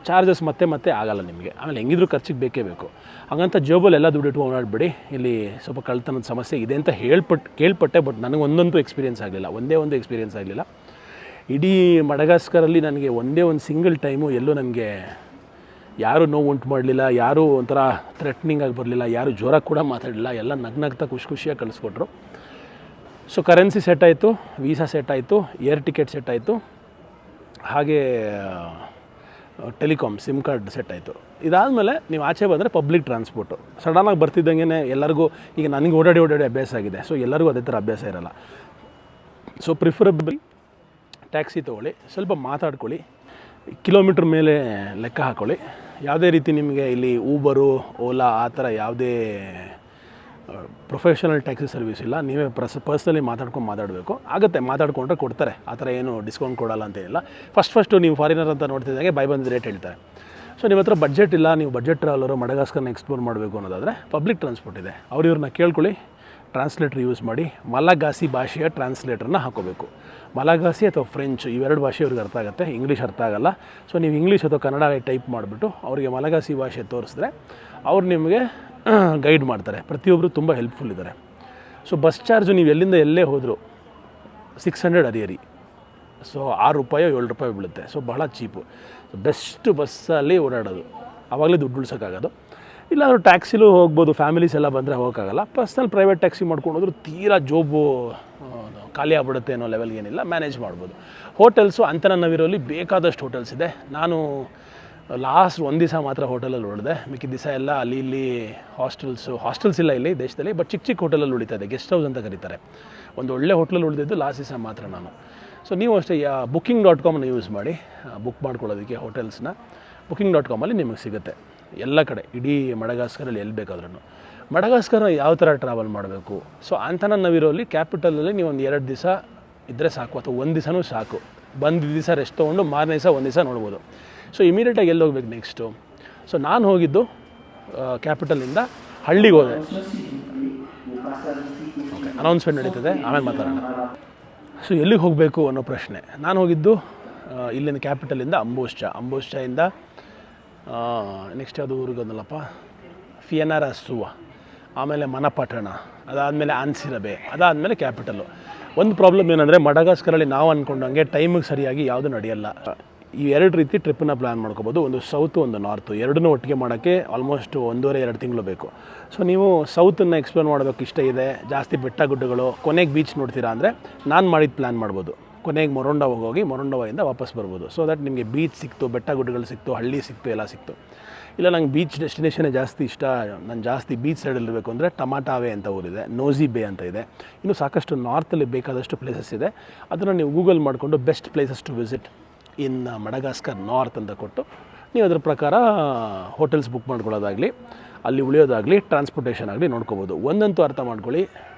[SPEAKER 2] ಚಾರ್ಜಸ್ ಮತ್ತೆ ಆಗಲ್ಲ ನಿಮಗೆ. ಆಮೇಲೆ ಹೆಂಗಿದ್ರು ಖರ್ಚಿಗೆ ಬೇಕೇ ಬೇಕು. ಹಾಗಂತ ಜೋಬಲ್ಲಿ ಎಲ್ಲ ದುಡ್ಡು ಇಟ್ಕೊಂಡು ಓಡಾಡಬೇಡಿ. ಇಲ್ಲಿ ಸ್ವಲ್ಪ ಕಳ್ತನದ ಸಮಸ್ಯೆ ಇದೆ ಅಂತ ಕೇಳ್ಪಟ್ಟೆ, ಬಟ್ ನನಗೆ ಒಂದಂತೂ ಎಕ್ಸ್ಪೀರಿಯೆನ್ಸ್ ಆಗಲಿಲ್ಲ. ಒಂದೇ ಎಕ್ಸ್ಪೀರಿಯೆನ್ಸ್ ಆಗಲಿಲ್ಲ. ಇಡೀ ಮಡಗಾಸ್ಕರಲ್ಲಿ ನನಗೆ ಒಂದೇ ಒಂದು ಸಿಂಗಲ್ ಟೈಮು ಎಲ್ಲೂ ನನಗೆ ಯಾರೂ ನೋವು ಉಂಟು ಮಾಡಲಿಲ್ಲ, ಯಾರೂ ಒಂಥರ ಥ್ರೆಟ್ನಿಂಗ್ ಆಗಿ ಬರಲಿಲ್ಲ, ಯಾರೂ ಜೋರಾಗಿ ಕೂಡ ಮಾತಾಡಲಿಲ್ಲ. ಎಲ್ಲ ನಗ್ನಗ್ತಾ ಖುಷಿಯಾಗಿ ಕಳಿಸ್ಕೊಟ್ರು. ಸೊ ಕರೆನ್ಸಿ ಸೆಟ್ ಆಯಿತು, ವೀಸಾ ಸೆಟ್ ಆಯಿತು, ಏರ್ ಟಿಕೆಟ್ ಸೆಟ್ ಆಯಿತು, ಹಾಗೇ ಟೆಲಿಕಾಮ್ ಸಿಮ್ ಕಾರ್ಡ್ ಸೆಟ್ ಆಯಿತು. ಇದಾದಮೇಲೆ ನೀವು ಆಚೆ ಬಂದರೆ ಪಬ್ಲಿಕ್ ಟ್ರಾನ್ಸ್ಪೋರ್ಟು ಸಡನ್ನಾಗಿ ಬರ್ತಿದ್ದಂಗೆ ಎಲ್ಲರಿಗೂ, ಈಗ ನನಗೆ ಓಡಾಡಿ ಅಭ್ಯಾಸ ಆಗಿದೆ. ಸೊ ಎಲ್ಲರಿಗೂ ಅದೇ ಥರ ಅಭ್ಯಾಸ ಇರಲ್ಲ. ಸೊ ಪ್ರಿಫರಬಲಿ ಟ್ಯಾಕ್ಸಿ ತೊಗೊಳ್ಳಿ, ಸ್ವಲ್ಪ ಮಾತಾಡ್ಕೊಳ್ಳಿ, ಕಿಲೋಮೀಟ್ರ್ ಮೇಲೆ ಲೆಕ್ಕ ಹಾಕ್ಕೊಳ್ಳಿ. ಯಾವುದೇ ರೀತಿ ನಿಮಗೆ ಇಲ್ಲಿ ಊಬರು, ಓಲಾ ಆ ಥರ ಯಾವುದೇ ಪ್ರೊಫೆಷನಲ್ ಟ್ಯಾಕ್ಸಿ ಸರ್ವಿಸ್ ಇಲ್ಲ. ನೀವೇ ಪರ್ಸ್ನಲಿ ಮಾತಾಡಬೇಕು. ಆಗುತ್ತೆ, ಮಾತಾಡಿಕೊಂಡ್ರೆ ಕೊಡ್ತಾರೆ. ಆ ಥರ ಏನು ಡಿಸ್ಕೌಂಟ್ ಕೊಡಲ್ಲ ಅಂತೇನಿಲ್ಲ. ಫಸ್ಟು ನೀವು ಫಾರಿನರ್ ಅಂತ ನೋಡ್ತಿದ್ದಾಗೆ ಬಂದು ರೇಟ್ ಹೇಳ್ತಾರೆ. ಸೊ ನಿಮ್ಮ ಹತ್ರ ಬಡ್ಜೆಟ್ ಇಲ್ಲ, ನೀವು ಬಡ್ಜೆಟ್ ಟ್ರಾವೆಲರು ಮಡಗಾಸ್ಕರ್ನ ಎಕ್ಸ್ಪ್ಲೋರ್ ಮಾಡಬೇಕು ಅನ್ನೋದಾದರೆ ಪಬ್ಲಿಕ್ ಟ್ರಾನ್ಸ್ಪೋರ್ಟ್ ಇದೆ. ಇವ್ರನ್ನ ಕೇಳ್ಕೊಳ್ಳಿ, ಟ್ರಾನ್ಸ್ಲೇಟರ್ ಯೂಸ್ ಮಾಡಿ ಮಲಗಾಸಿ ಭಾಷೆಯ ಟ್ರಾನ್ಸ್ಲೇಟರ್ನ ಹಾಕೋಬೇಕು. ಮಲಗಾಸಿ ಅಥವಾ ಫ್ರೆಂಚ್ ಇವೆರಡು ಭಾಷೆ ಅವ್ರಿಗೆ ಅರ್ಥ ಆಗುತ್ತೆ, ಇಂಗ್ಲೀಷ್ ಅರ್ಥ ಆಗೋಲ್ಲ. ಸೊ ನೀವು ಇಂಗ್ಲೀಷ್ ಅಥವಾ ಕನ್ನಡ ಟೈಪ್ ಮಾಡಿಬಿಟ್ಟು ಅವರಿಗೆ ಮಲಗಾಸಿ ಭಾಷೆ ತೋರಿಸಿದ್ರೆ ಅವ್ರು ನಿಮಗೆ ಗೈಡ್ ಮಾಡ್ತಾರೆ. ಪ್ರತಿಯೊಬ್ಬರು ತುಂಬ ಹೆಲ್ಪ್ಫುಲ್ ಇದ್ದಾರೆ. ಸೊ ಬಸ್ ಚಾರ್ಜು ನೀವು ಎಲ್ಲಿಂದ ಎಲ್ಲೇ ಹೋದರೂ 600 ಅರಿಯರಿ. ಸೊ $6 $7 ಬೀಳುತ್ತೆ. ಸೊ ಬಹಳ ಚೀಪು. ಬೆಸ್ಟ್ ಬಸ್ಸಲ್ಲಿ ಓಡಾಡೋದು, ಆವಾಗಲೇ ದುಡ್ಡು ಉಳ್ಸೋಕ್ಕಾಗೋದು. ಇಲ್ಲಾಂದ್ರೆ ಟ್ಯಾಕ್ಸಿಲೂ ಹೋಗ್ಬೋದು. ಫ್ಯಾಮಿಲೀಸ್ ಎಲ್ಲ ಬಂದರೆ ಹೋಗೋಕ್ಕಾಗಲ್ಲ. ಪರ್ಸ್ನಲ್ ಪ್ರೈವೇಟ್ ಟ್ಯಾಕ್ಸಿ ಮಾಡ್ಕೊಂಡು ಹೋದ್ರು ತೀರಾ ಜೋಬು ಖಾಲಿ ಆಗ್ಬಿಡುತ್ತೆ ಅನ್ನೋ ಲೆವೆಲ್ಗೆ ಏನಿಲ್ಲ, ಮ್ಯಾನೇಜ್ ಮಾಡ್ಬೋದು. ಹೋಟೆಲ್ಸು ಅಂತನವಿರೋಲ್ಲಿ ಬೇಕಾದಷ್ಟು ಹೋಟೆಲ್ಸ್ ಇದೆ. ನಾನು ಲಾಸ್ಟ್ ಒಂದು ದಿವಸ ಮಾತ್ರ ಹೋಟೆಲಲ್ಲಿ ಉಳಿದೆ. ಮಿಕ್ಕಿದ ದಿವಸ ಎಲ್ಲ ಅಲ್ಲಿ ಹಾಸ್ಟೆಲ್ಸ್ ಇಲ್ಲ ಇಲ್ಲಿ ದೇಶದಲ್ಲಿ, ಬಟ್ ಚಿಕ್ಕ ಹೋಟೆಲಲ್ಲಿ ಉಳಿತಾ ಇದೆ. ಗೆಸ್ಟ್ ಹೌಸ್ ಅಂತ ಕರೀತಾರೆ. ಒಂದು ಒಳ್ಳೆ ಹೋಟ್ಲಲ್ಲಿ ಉಳಿದಿದ್ದು ಲಾಸ್ಟ್ ದಿವಸ ಮಾತ್ರ ನಾನು. ಸೊ ಸೊ ನೀವು ಅಷ್ಟೇ booking.comನ ಯೂಸ್ ಮಾಡಿ ಬುಕ್ ಮಾಡ್ಕೊಳ್ಳೋದಕ್ಕೆ ಹೋಟೆಲ್ಸ್ನ. booking.comಲ್ಲಿ ನಿಮಗೆ ಸಿಗುತ್ತೆ ಎಲ್ಲ ಕಡೆ, ಇಡೀ ಮಡಗಾಸ್ಕರಲ್ಲಿ ಎಲ್ಲಿ ಬೇಕಾದ್ರೂ. ಮಡಗಾಸ್ಕರ ಯಾವ ಥರ ಟ್ರಾವೆಲ್ ಮಾಡಬೇಕು, ಸೊ ಆಂಟನಾನವಿರೋಲಿ ಕ್ಯಾಪಿಟಲಲ್ಲಿ ನೀವು ಒಂದು 2 ದಿವಸ ಇದ್ದರೆ ಸಾಕು, ಅಥವಾ 1 ದಿವಸನೂ ಸಾಕು. ಬಂದು ದಿವಸ ರೆಸ್ಟ್ ತೊಗೊಂಡು ಮಾರನೇ ದಿವಸ 1 ದಿವಸ ನೋಡ್ಬೋದು. ಸೊ ಇಮಿಡಿಯೇಟಾಗಿ ಎಲ್ಲಿ ಹೋಗ್ಬೇಕು ನೆಕ್ಸ್ಟು? ಸೊ ನಾನು ಹೋಗಿದ್ದು ಕ್ಯಾಪಿಟಲಿಂದ ಹಳ್ಳಿಗೆ ಹೋದೆ. ಓಕೆ, ಅನೌನ್ಸ್ಮೆಂಟ್ ನಡೀತದೆ, ಆಮೇಲೆ ಮಾತಾಡೋಣ. ಸೊ ಎಲ್ಲಿಗೆ ಹೋಗಬೇಕು ಅನ್ನೋ ಪ್ರಶ್ನೆ. ನಾನು ಹೋಗಿದ್ದು ಇಲ್ಲಿಂದ ಕ್ಯಾಪಿಟಲಿಂದ ಅಂಬೋಸ್ಚಾಯಿಂದ ನೆಕ್ಸ್ಟ್ ಯಾವುದು ಊರಿಗೆ ಹೋದಲ್ಲಪ್ಪ, ಫಿಯನಾರಸುವ, ಆಮೇಲೆ ಮನಪಟ್ಟಣ, ಅದಾದಮೇಲೆ ಆನ್ಸಿರಬೆ, ಅದಾದಮೇಲೆ ಕ್ಯಾಪಿಟಲು. ಒಂದು ಪ್ರಾಬ್ಲಮ್ ಏನಂದರೆ ಮಡಗಾಸ್ಕರಲ್ಲಿ ನಾವು ಅಂದ್ಕೊಂಡಂಗೆ ಟೈಮಿಗೆ ಸರಿಯಾಗಿ ಯಾವುದು ನಡೆಯಲ್ಲ. ಈ 2 ರೀತಿ ಟ್ರಿಪ್ಪನ್ನ ಪ್ಲ್ಯಾನ್ ಮಾಡ್ಕೋಬೋದು. ಒಂದು ಸೌತು, ಒಂದು ನಾರ್ತು, ಎರಡನ್ನೂ ಒಟ್ಟಿಗೆ ಮಾಡೋಕ್ಕೆ ಆಲ್ಮೋಸ್ಟ್ 1.5-2 ತಿಂಗಳು ಬೇಕು. ಸೊ ನೀವು ಸೌತನ್ನು ಎಕ್ಸ್ಪ್ಲೋರ್ ಮಾಡೋದಕ್ಕೆ ಇಷ್ಟ ಇದೆ, ಜಾಸ್ತಿ ಬೆಟ್ಟ ಗುಡ್ಡಗಳು, ಕೊನೆಗೆ ಬೀಚ್ ನೋಡ್ತೀರಾ ಅಂದರೆ ನಾನು ಮಾಡಿದ ಪ್ಲ್ಯಾನ್ ಮಾಡ್ಬೋದು. ಕೊನೆಗೆ ಮೊರೊಂಡಾವಾಗಿ ಹೋಗಿ ಮೊರೊಂಡಾವಿಂದ ವಾಪಸ್ ಬರ್ಬೋದು. ಸೊ ದಟ್ ನಿಮಗೆ ಬೀಚ್ ಸಿಕ್ತು, ಬೆಟ್ಟ ಗುಡ್ಡಗಳು ಸಿಕ್ತು, ಹಳ್ಳಿ ಸಿಕ್ತು, ಎಲ್ಲ ಸಿಕ್ತು. ಇಲ್ಲ ನಂಗೆ ಬೀಚ್ ಡೆಸ್ಟಿನೇಷನೇ ಜಾಸ್ತಿ ಇಷ್ಟ, ನಾನು ಜಾಸ್ತಿ ಬೀಚ್ ಸೈಡಲ್ಲಿರಬೇಕು ಅಂದರೆ ಟಮಾಟಾವೆ ಅಂತ ಊರಿದೆ, ನೋಜಿ ಬೇ ಅಂತ ಇದೆ, ಇನ್ನು ಸಾಕಷ್ಟು ನಾರ್ತಲ್ಲಿ ಬೇಕಾದಷ್ಟು ಪ್ಲೇಸಸ್ ಇದೆ. ಅದನ್ನು ನೀವು ಗೂಗಲ್ ಮಾಡಿಕೊಂಡು best places to visit in Madagascar north ಅಂತ ಕೊಟ್ಟು ನೀವು ಅದರ ಪ್ರಕಾರ ಹೋಟೆಲ್ಸ್ ಬುಕ್ ಮಾಡ್ಕೊಳ್ಳೋದಾಗಲಿ, ಅಲ್ಲಿ ಉಳಿಯೋದಾಗಲಿ, ಟ್ರಾನ್ಸ್ಪೋರ್ಟೇಷನ್ ಆಗಲಿ ನೋಡ್ಕೋಬೋದು. ಒಂದಂತೂ ಅರ್ಥ ಮಾಡ್ಕೊಳ್ಳಿ,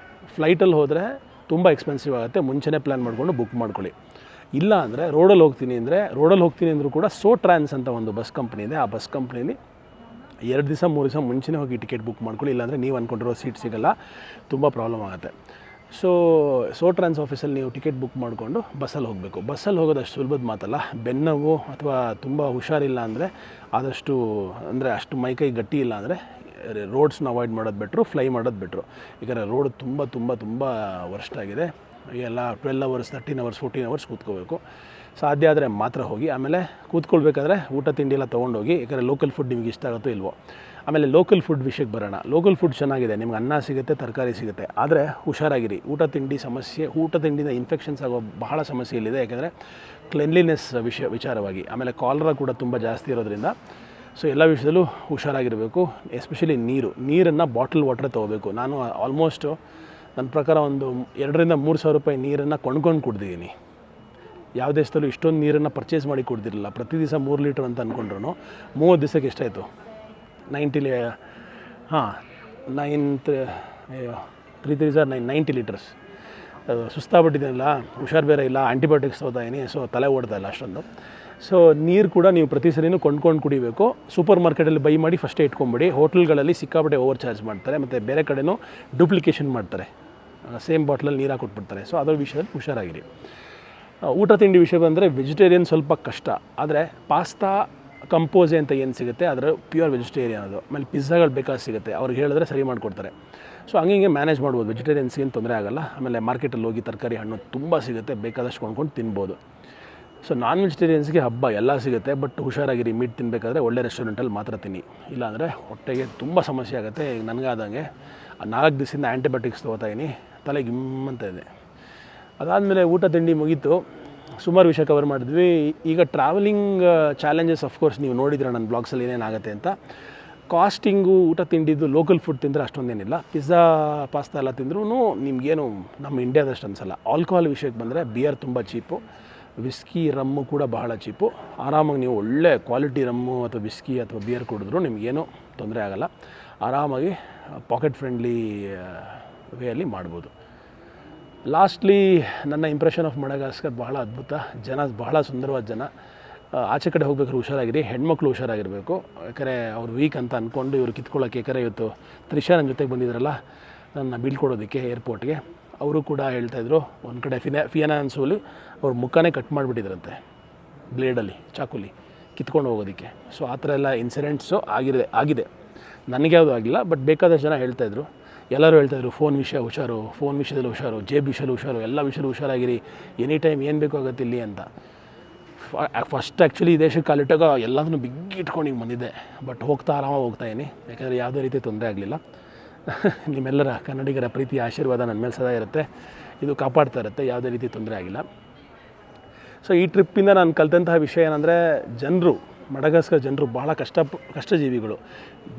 [SPEAKER 2] ಫ್ಲೈಟಲ್ಲಿ ಹೋದರೆ ತುಂಬ ಎಕ್ಸ್ಪೆನ್ಸಿವ್ ಆಗುತ್ತೆ. ಮುಂಚೆನೇ ಪ್ಲ್ಯಾನ್ ಮಾಡಿಕೊಂಡು ಬುಕ್ ಮಾಡ್ಕೊಳ್ಳಿ. ಇಲ್ಲ ಅಂದರೆ ರೋಡಲ್ಲಿ ಹೋಗ್ತೀನಿ ಅಂದರೂ ಕೂಡ ಟ್ರಾನ್ಸ್ ಅಂತ ಒಂದು ಬಸ್ ಕಂಪ್ನಿ ಇದೆ. ಆ ಬಸ್ ಕಂಪ್ನಿಲಿ 2 ದಿವಸ 3 ದಿವಸ ಮುಂಚೆನೇ ಹೋಗಿ ಟಿಕೆಟ್ ಬುಕ್ ಮಾಡ್ಕೊಳ್ಳಿ. ಇಲ್ಲಾಂದರೆ ನೀವು ಅಂದ್ಕೊಂಡಿರೋ ಸೀಟ್ ಸಿಗೋಲ್ಲ, ತುಂಬ ಪ್ರಾಬ್ಲಮ್ ಆಗುತ್ತೆ. ಸೊ ಟ್ರಾನ್ಸ್ ಆಫೀಸಲ್ಲಿ ನೀವು ಟಿಕೆಟ್ ಬುಕ್ ಮಾಡಿಕೊಂಡು ಬಸ್ಸಲ್ಲಿ ಹೋಗಬೇಕು. ಬಸ್ಸಲ್ಲಿ ಹೋಗೋದು ಅಷ್ಟು ಸುಲಭದ ಮಾತಲ್ಲ. ಬೆನ್ನೋವು ಅಥವಾ ತುಂಬ ಹುಷಾರಿಲ್ಲ ಅಂದರೆ ಆದಷ್ಟು, ಅಂದರೆ ಅಷ್ಟು ಮೈಕೈ ಗಟ್ಟಿ ಇಲ್ಲ ಅಂದರೆ ರೋಡ್ಸ್ನ ಅವಾಯ್ಡ್ ಮಾಡೋದು ಬೆಟ್ರು, ಫ್ಲೈ ಮಾಡೋದು ಬೆಟ್ರು. ಯಾಕಂದರೆ ರೋಡ್ ತುಂಬ ತುಂಬ ತುಂಬ ವರ್ಸ್ಟ್ ಆಗಿದೆ. ಎಲ್ಲ 12 ಅವರ್ಸ್ 13 ಅವರ್ಸ್ 14 ಅವರ್ಸ್ ಕೂತ್ಕೋಬೇಕು. ಸಾಧ್ಯ ಆದರೆ ಮಾತ್ರ ಹೋಗಿ. ಆಮೇಲೆ ಕೂತ್ಕೊಳ್ಬೇಕಾದ್ರೆ ಊಟ ತಿಂಡಿ ಎಲ್ಲ ತೊಗೊಂಡೋಗಿ, ಯಾಕಂದರೆ ಲೋಕಲ್ ಫುಡ್ ನಿಮ್ಗೆ ಇಷ್ಟ ಆಗುತ್ತೋ ಇಲ್ವೋ. ಆಮೇಲೆ ಲೋಕಲ್ ಫುಡ್ ವಿಷಯಕ್ಕೆ ಬರೋಣ. ಲೋಕಲ್ ಫುಡ್ ಚೆನ್ನಾಗಿದೆ, ನಿಮ್ಗೆ ಅನ್ನ ಸಿಗುತ್ತೆ, ತರಕಾರಿ ಸಿಗುತ್ತೆ, ಆದರೆ ಹುಷಾರಾಗಿರಿ. ಊಟ ತಿಂಡಿಯಿಂದ ಇನ್ಫೆಕ್ಷನ್ಸ್ ಆಗೋ ಬಹಳ ಸಮಸ್ಯೆ ಇಲ್ಲಿದೆ. ಯಾಕೆಂದರೆ ಕ್ಲೆನ್ಲಿನೆಸ್ ವಿಚಾರವಾಗಿ. ಆಮೇಲೆ ಕಾಲರಾ ಕೂಡ ತುಂಬ ಜಾಸ್ತಿ ಇರೋದ್ರಿಂದ ಸೊ ಎಲ್ಲ ವಿಷಯದಲ್ಲೂ ಹುಷಾರಾಗಿರಬೇಕು. ಎಸ್ಪೆಷಲಿ ನೀರನ್ನು ಬಾಟಲ್ ವಾಟರ್ ತೊಗೋಬೇಕು. ನಾನು ಆಲ್ಮೋಸ್ಟು ನನ್ನ ಪ್ರಕಾರ ಒಂದು 2,000-3 ಸಾವಿರ ರೂಪಾಯಿ ನೀರನ್ನು ಕೊಂಡ್ಕೊಂಡು ಕುಡ್ದಿದ್ದೀನಿ. ಯಾವ ದೇಶದಲ್ಲೂ ಇಷ್ಟೊಂದು ನೀರನ್ನು ಪರ್ಚೇಸ್ ಮಾಡಿ ಕುಡ್ದಿರಲಿಲ್ಲ. ಪ್ರತಿ ದಿವಸ 3 ಲೀಟ್ರ್ ಅಂತ ಅಂದ್ಕೊಂಡ್ರು 30 ದಿವಸಕ್ಕೆ ಎಷ್ಟಾಯಿತು? 90 ಲೀಟರ್ಸ್. ಸುಸ್ತಾಗ್ಬಿಟ್ಟಿದ್ದೀನಲ್ಲ, ಹುಷಾರು ಬೇರೆ ಇಲ್ಲ, ಆ್ಯಂಟಿಬಯೋಟಿಕ್ಸ್ ತೊಗೊತಾಯಿನಿ, ಸೊ ತಲೆ ಓಡ್ತಾ ಇಲ್ಲ ಅಷ್ಟೊಂದು. ಸೊ ನೀರು ಕೂಡ ನೀವು ಪ್ರತಿ ಸರಿನೂ ಕೊಂಡ್ಕೊಂಡು ಕುಡಿಬೇಕು. ಸೂಪರ್ ಮಾರ್ಕೆಟಲ್ಲಿ ಬೈ ಮಾಡಿ ಫಸ್ಟೇ ಇಟ್ಕೊಂಬಿಡಿ. ಹೋಟೆಲ್ಗಳಲ್ಲಿ ಸಿಕ್ಕಾಪಟ್ಟೆ ಓವರ್ ಚಾರ್ಜ್ ಮಾಡ್ತಾರೆ, ಮತ್ತು ಬೇರೆ ಕಡೆನೂ ಡೂಪ್ಲಿಕೇಶನ್ ಮಾಡ್ತಾರೆ, ಸೇಮ್ ಬಾಟ್ಲಲ್ಲಿ ನೀರು ಹಾಕ್ಕೊಟ್ಬಿಡ್ತಾರೆ. ಸೊ ಅದರ ವಿಷಯದಲ್ಲಿ ಹುಷಾರಾಗಿರಿ. ಊಟ ತಿಂಡಿ ವಿಷಯ ಬಂದರೆ ವೆಜಿಟೇರಿಯನ್ ಸ್ವಲ್ಪ ಕಷ್ಟ. ಆದರೆ ಪಾಸ್ತಾ ಕಂಪೋಸೆ ಅಂತ ಏನು ಸಿಗುತ್ತೆ ಅದರ ಪ್ಯೂರ್ ವೆಜಿಟೇರಿಯನ್ ಅದು. ಆಮೇಲೆ ಪಿಜ್ಜಾಗಳು ಬೇಕಾದ ಸಿಗುತ್ತೆ, ಅವ್ರಿಗೆ ಹೇಳಿದ್ರೆ ಸರಿ ಮಾಡಿಕೊಡ್ತಾರೆ. ಸೊ ಹಂಗೆ ಮ್ಯಾನೇಜ್ ಮಾಡ್ಬೋದು, ವೆಜಿಟೇರಿಯನ್ಸ್ಗೇನು ತೊಂದರೆ ಆಗೋಲ್ಲ. ಆಮೇಲೆ ಮಾರ್ಕೆಟಲ್ಲಿ ಹೋಗಿ ತರಕಾರಿ ಹಣ್ಣು ತುಂಬ ಸಿಗುತ್ತೆ, ಬೇಕಾದಷ್ಟು ಕೊಂಡ್ಕೊಂಡು ತಿನ್ಬೋದು. ಸೊ ನಾನ್ ವೆಜಿಟೇರಿಯನ್ಸ್ಗೆ ಹಬ್ಬ ಎಲ್ಲ ಸಿಗುತ್ತೆ, ಬಟ್ ಹುಷಾರಾಗಿರಿ. ಮೀಟ್ ತಿನ್ನಬೇಕಾದ್ರೆ ಒಳ್ಳೆ ರೆಸ್ಟೋರೆಂಟಲ್ಲಿ ಮಾತ್ರ ತಿನ್ನಿ, ಇಲ್ಲಾಂದರೆ ಹೊಟ್ಟೆಗೆ ತುಂಬ ಸಮಸ್ಯೆ ಆಗುತ್ತೆ. ಈಗ ನನಗಾದಂಗೆ 4 ದಿವಸದಿಂದ ಆ್ಯಂಟಿಬಯೋಟಿಕ್ಸ್ ತೊಗೋತಾಯಿನಿ, ತಲೆ ಗಿಮ್ಮಂತ ಇದೆ. ಅದಾದಮೇಲೆ ಊಟ ತಿಂಡಿ ಮುಗೀತು, ಸುಮಾರು ವಿಷಯ ಕವರ್ ಮಾಡಿದ್ವಿ. ಈಗ ಟ್ರಾವೆಲಿಂಗ್ ಚಾಲೆಂಜಸ್ ಅಫ್ಕೋರ್ಸ್ ನೀವು ನೋಡಿದ್ರೆ ನನ್ನ ಬ್ಲಾಗ್ಸಲ್ಲಿ ಏನೇನಾಗುತ್ತೆ ಅಂತ. ಕಾಸ್ಟಿಂಗು, ಊಟ ತಿಂಡಿದ್ದು ಲೋಕಲ್ ಫುಡ್ ತಿಂದರೆ ಅಷ್ಟೊಂದೇನಿಲ್ಲ. ಪಿಜ್ಜಾ ಪಾಸ್ತಾ ಎಲ್ಲ ತಿಂದ್ರೂ ನಿಮಗೇನು ನಮ್ಮ ಇಂಡಿಯಾದಷ್ಟು ಅನಿಸಲ್ಲ. ಆಲ್ಕೋಹಾಲ್ ವಿಷಯಕ್ಕೆ ಬಂದರೆ ಬಿಯರ್ ತುಂಬ ಚೀಪು, ವಿಸ್ಕಿ ರಮ್ಮು ಕೂಡ ಬಹಳ ಚೀಪು. ಆರಾಮಾಗಿ ನೀವು ಒಳ್ಳೆ ಕ್ವಾಲಿಟಿ ರಮ್ಮು ಅಥವಾ ವಿಸ್ಕಿ ಅಥವಾ ಬಿಯರ್ ಕುಡಿದ್ರೂ ನಿಮಗೇನು ತೊಂದರೆ ಆಗೋಲ್ಲ. ಆರಾಮಾಗಿ ಪಾಕೆಟ್ ಫ್ರೆಂಡ್ಲಿ ವೇಯಲ್ಲಿ ಮಾಡ್ಬೋದು. ಲಾಸ್ಟ್ಲಿ ನನ್ನ ಇಂಪ್ರೆಷನ್ ಆಫ್ ಮಡಗಾಸ್ಕರ್ ಬಹಳ ಅದ್ಭುತ. ಜನ ಬಹಳ ಸುಂದರವಾದ ಜನ. ಆಚೆ ಕಡೆ ಹೋಗ್ಬೇಕಾದ್ರೆ ಹುಷಾರಾಗಿರಿ, ಹೆಣ್ಮಕ್ಳು ಹುಷಾರಾಗಿರಬೇಕು. ಯಾಕಂದರೆ ಅವ್ರು ವೀಕ್ ಅಂತ ಅಂದ್ಕೊಂಡು ಇವರು ಕಿತ್ಕೊಳ್ಳೋಕ್ಕೆ. ಯಾಕಂದರೆ ಇವತ್ತು ತ್ರಿಷಾ ನನ್ನ ಜೊತೆಗೆ ಬಂದಿದ್ರಲ್ಲ ನನ್ನ ಬೀಳ್ಕೊಡೋದಕ್ಕೆ ಏರ್ಪೋರ್ಟ್ಗೆ, ಅವರು ಕೂಡ ಹೇಳ್ತಾಯಿದ್ರು ಒಂದು ಕಡೆ ಫಿಯನಾನ್ಸಲ್ಲಿ ಅವ್ರ ಮುಖನೇ ಕಟ್ ಮಾಡಿಬಿಟ್ಟಿದ್ರಂತೆ ಬ್ಲೇಡಲ್ಲಿ, ಚಾಕುಲಿ ಕಿತ್ಕೊಂಡು ಹೋಗೋದಕ್ಕೆ. ಸೊ ಆ ಥರ ಎಲ್ಲ ಇನ್ಸಿಡೆಂಟ್ಸು ಆಗಿದೆ. ನನಗೆ ಯಾವುದು ಆಗಿಲ್ಲ, ಬಟ್ ಬೇಕಾದಷ್ಟು ಜನ ಹೇಳ್ತಾಯಿದ್ರು. ಎಲ್ಲರೂ ಹೇಳ್ತಾಯಿದ್ರು ಫೋನ್ ವಿಷಯದಲ್ಲಿ ಹುಷಾರು, ಜೇಬ್ ವಿಷಯದಲ್ಲಿ ಹುಷಾರು, ಎಲ್ಲ ವಿಷಯದಲ್ಲಿ ಹುಷಾರಾಗಿರಿ, ಎನಿ ಟೈಮ್ ಏನು ಬೇಕು ಆಗುತ್ತೆ ಇಲ್ಲಿ ಅಂತ. ಫಸ್ಟ್ ಆ್ಯಕ್ಚುಲಿ ಈ ದೇಶಕ್ಕೆ ಕಾಲಿಟ್ಟಾಗ ಎಲ್ಲದನ್ನು ಬಿಗ್ಗಿಟ್ಕೊಂಡು ಹಿಂಗೆ ಬಂದಿದ್ದೆ, ಬಟ್ ಆರಾಮಾಗಿ ಹೋಗ್ತಾಯಿದ್ದೀನಿ. ಯಾಕಂದರೆ ಯಾವುದೇ ರೀತಿ ತೊಂದರೆ ಆಗಲಿಲ್ಲ. ನಿಮ್ಮೆಲ್ಲರ ಕನ್ನಡಿಗರ ಪ್ರೀತಿ ಆಶೀರ್ವಾದ ನನ್ನ ಮೇಲೆ ಸದಾ ಇರುತ್ತೆ, ಇದು ಕಾಪಾಡ್ತಾ ಇರುತ್ತೆ, ಯಾವುದೇ ರೀತಿ ತೊಂದರೆ ಆಗಿಲ್ಲ. ಸೊ ಈ ಟ್ರಿಪ್ಪಿಂದ ನಾನು ಕಲಿತಂತಹ ವಿಷಯ ಏನಂದರೆ, ಮಡಗಾಸ್ಕರ್ ಜನರು ಭಾಳ ಕಷ್ಟಜೀವಿಗಳು,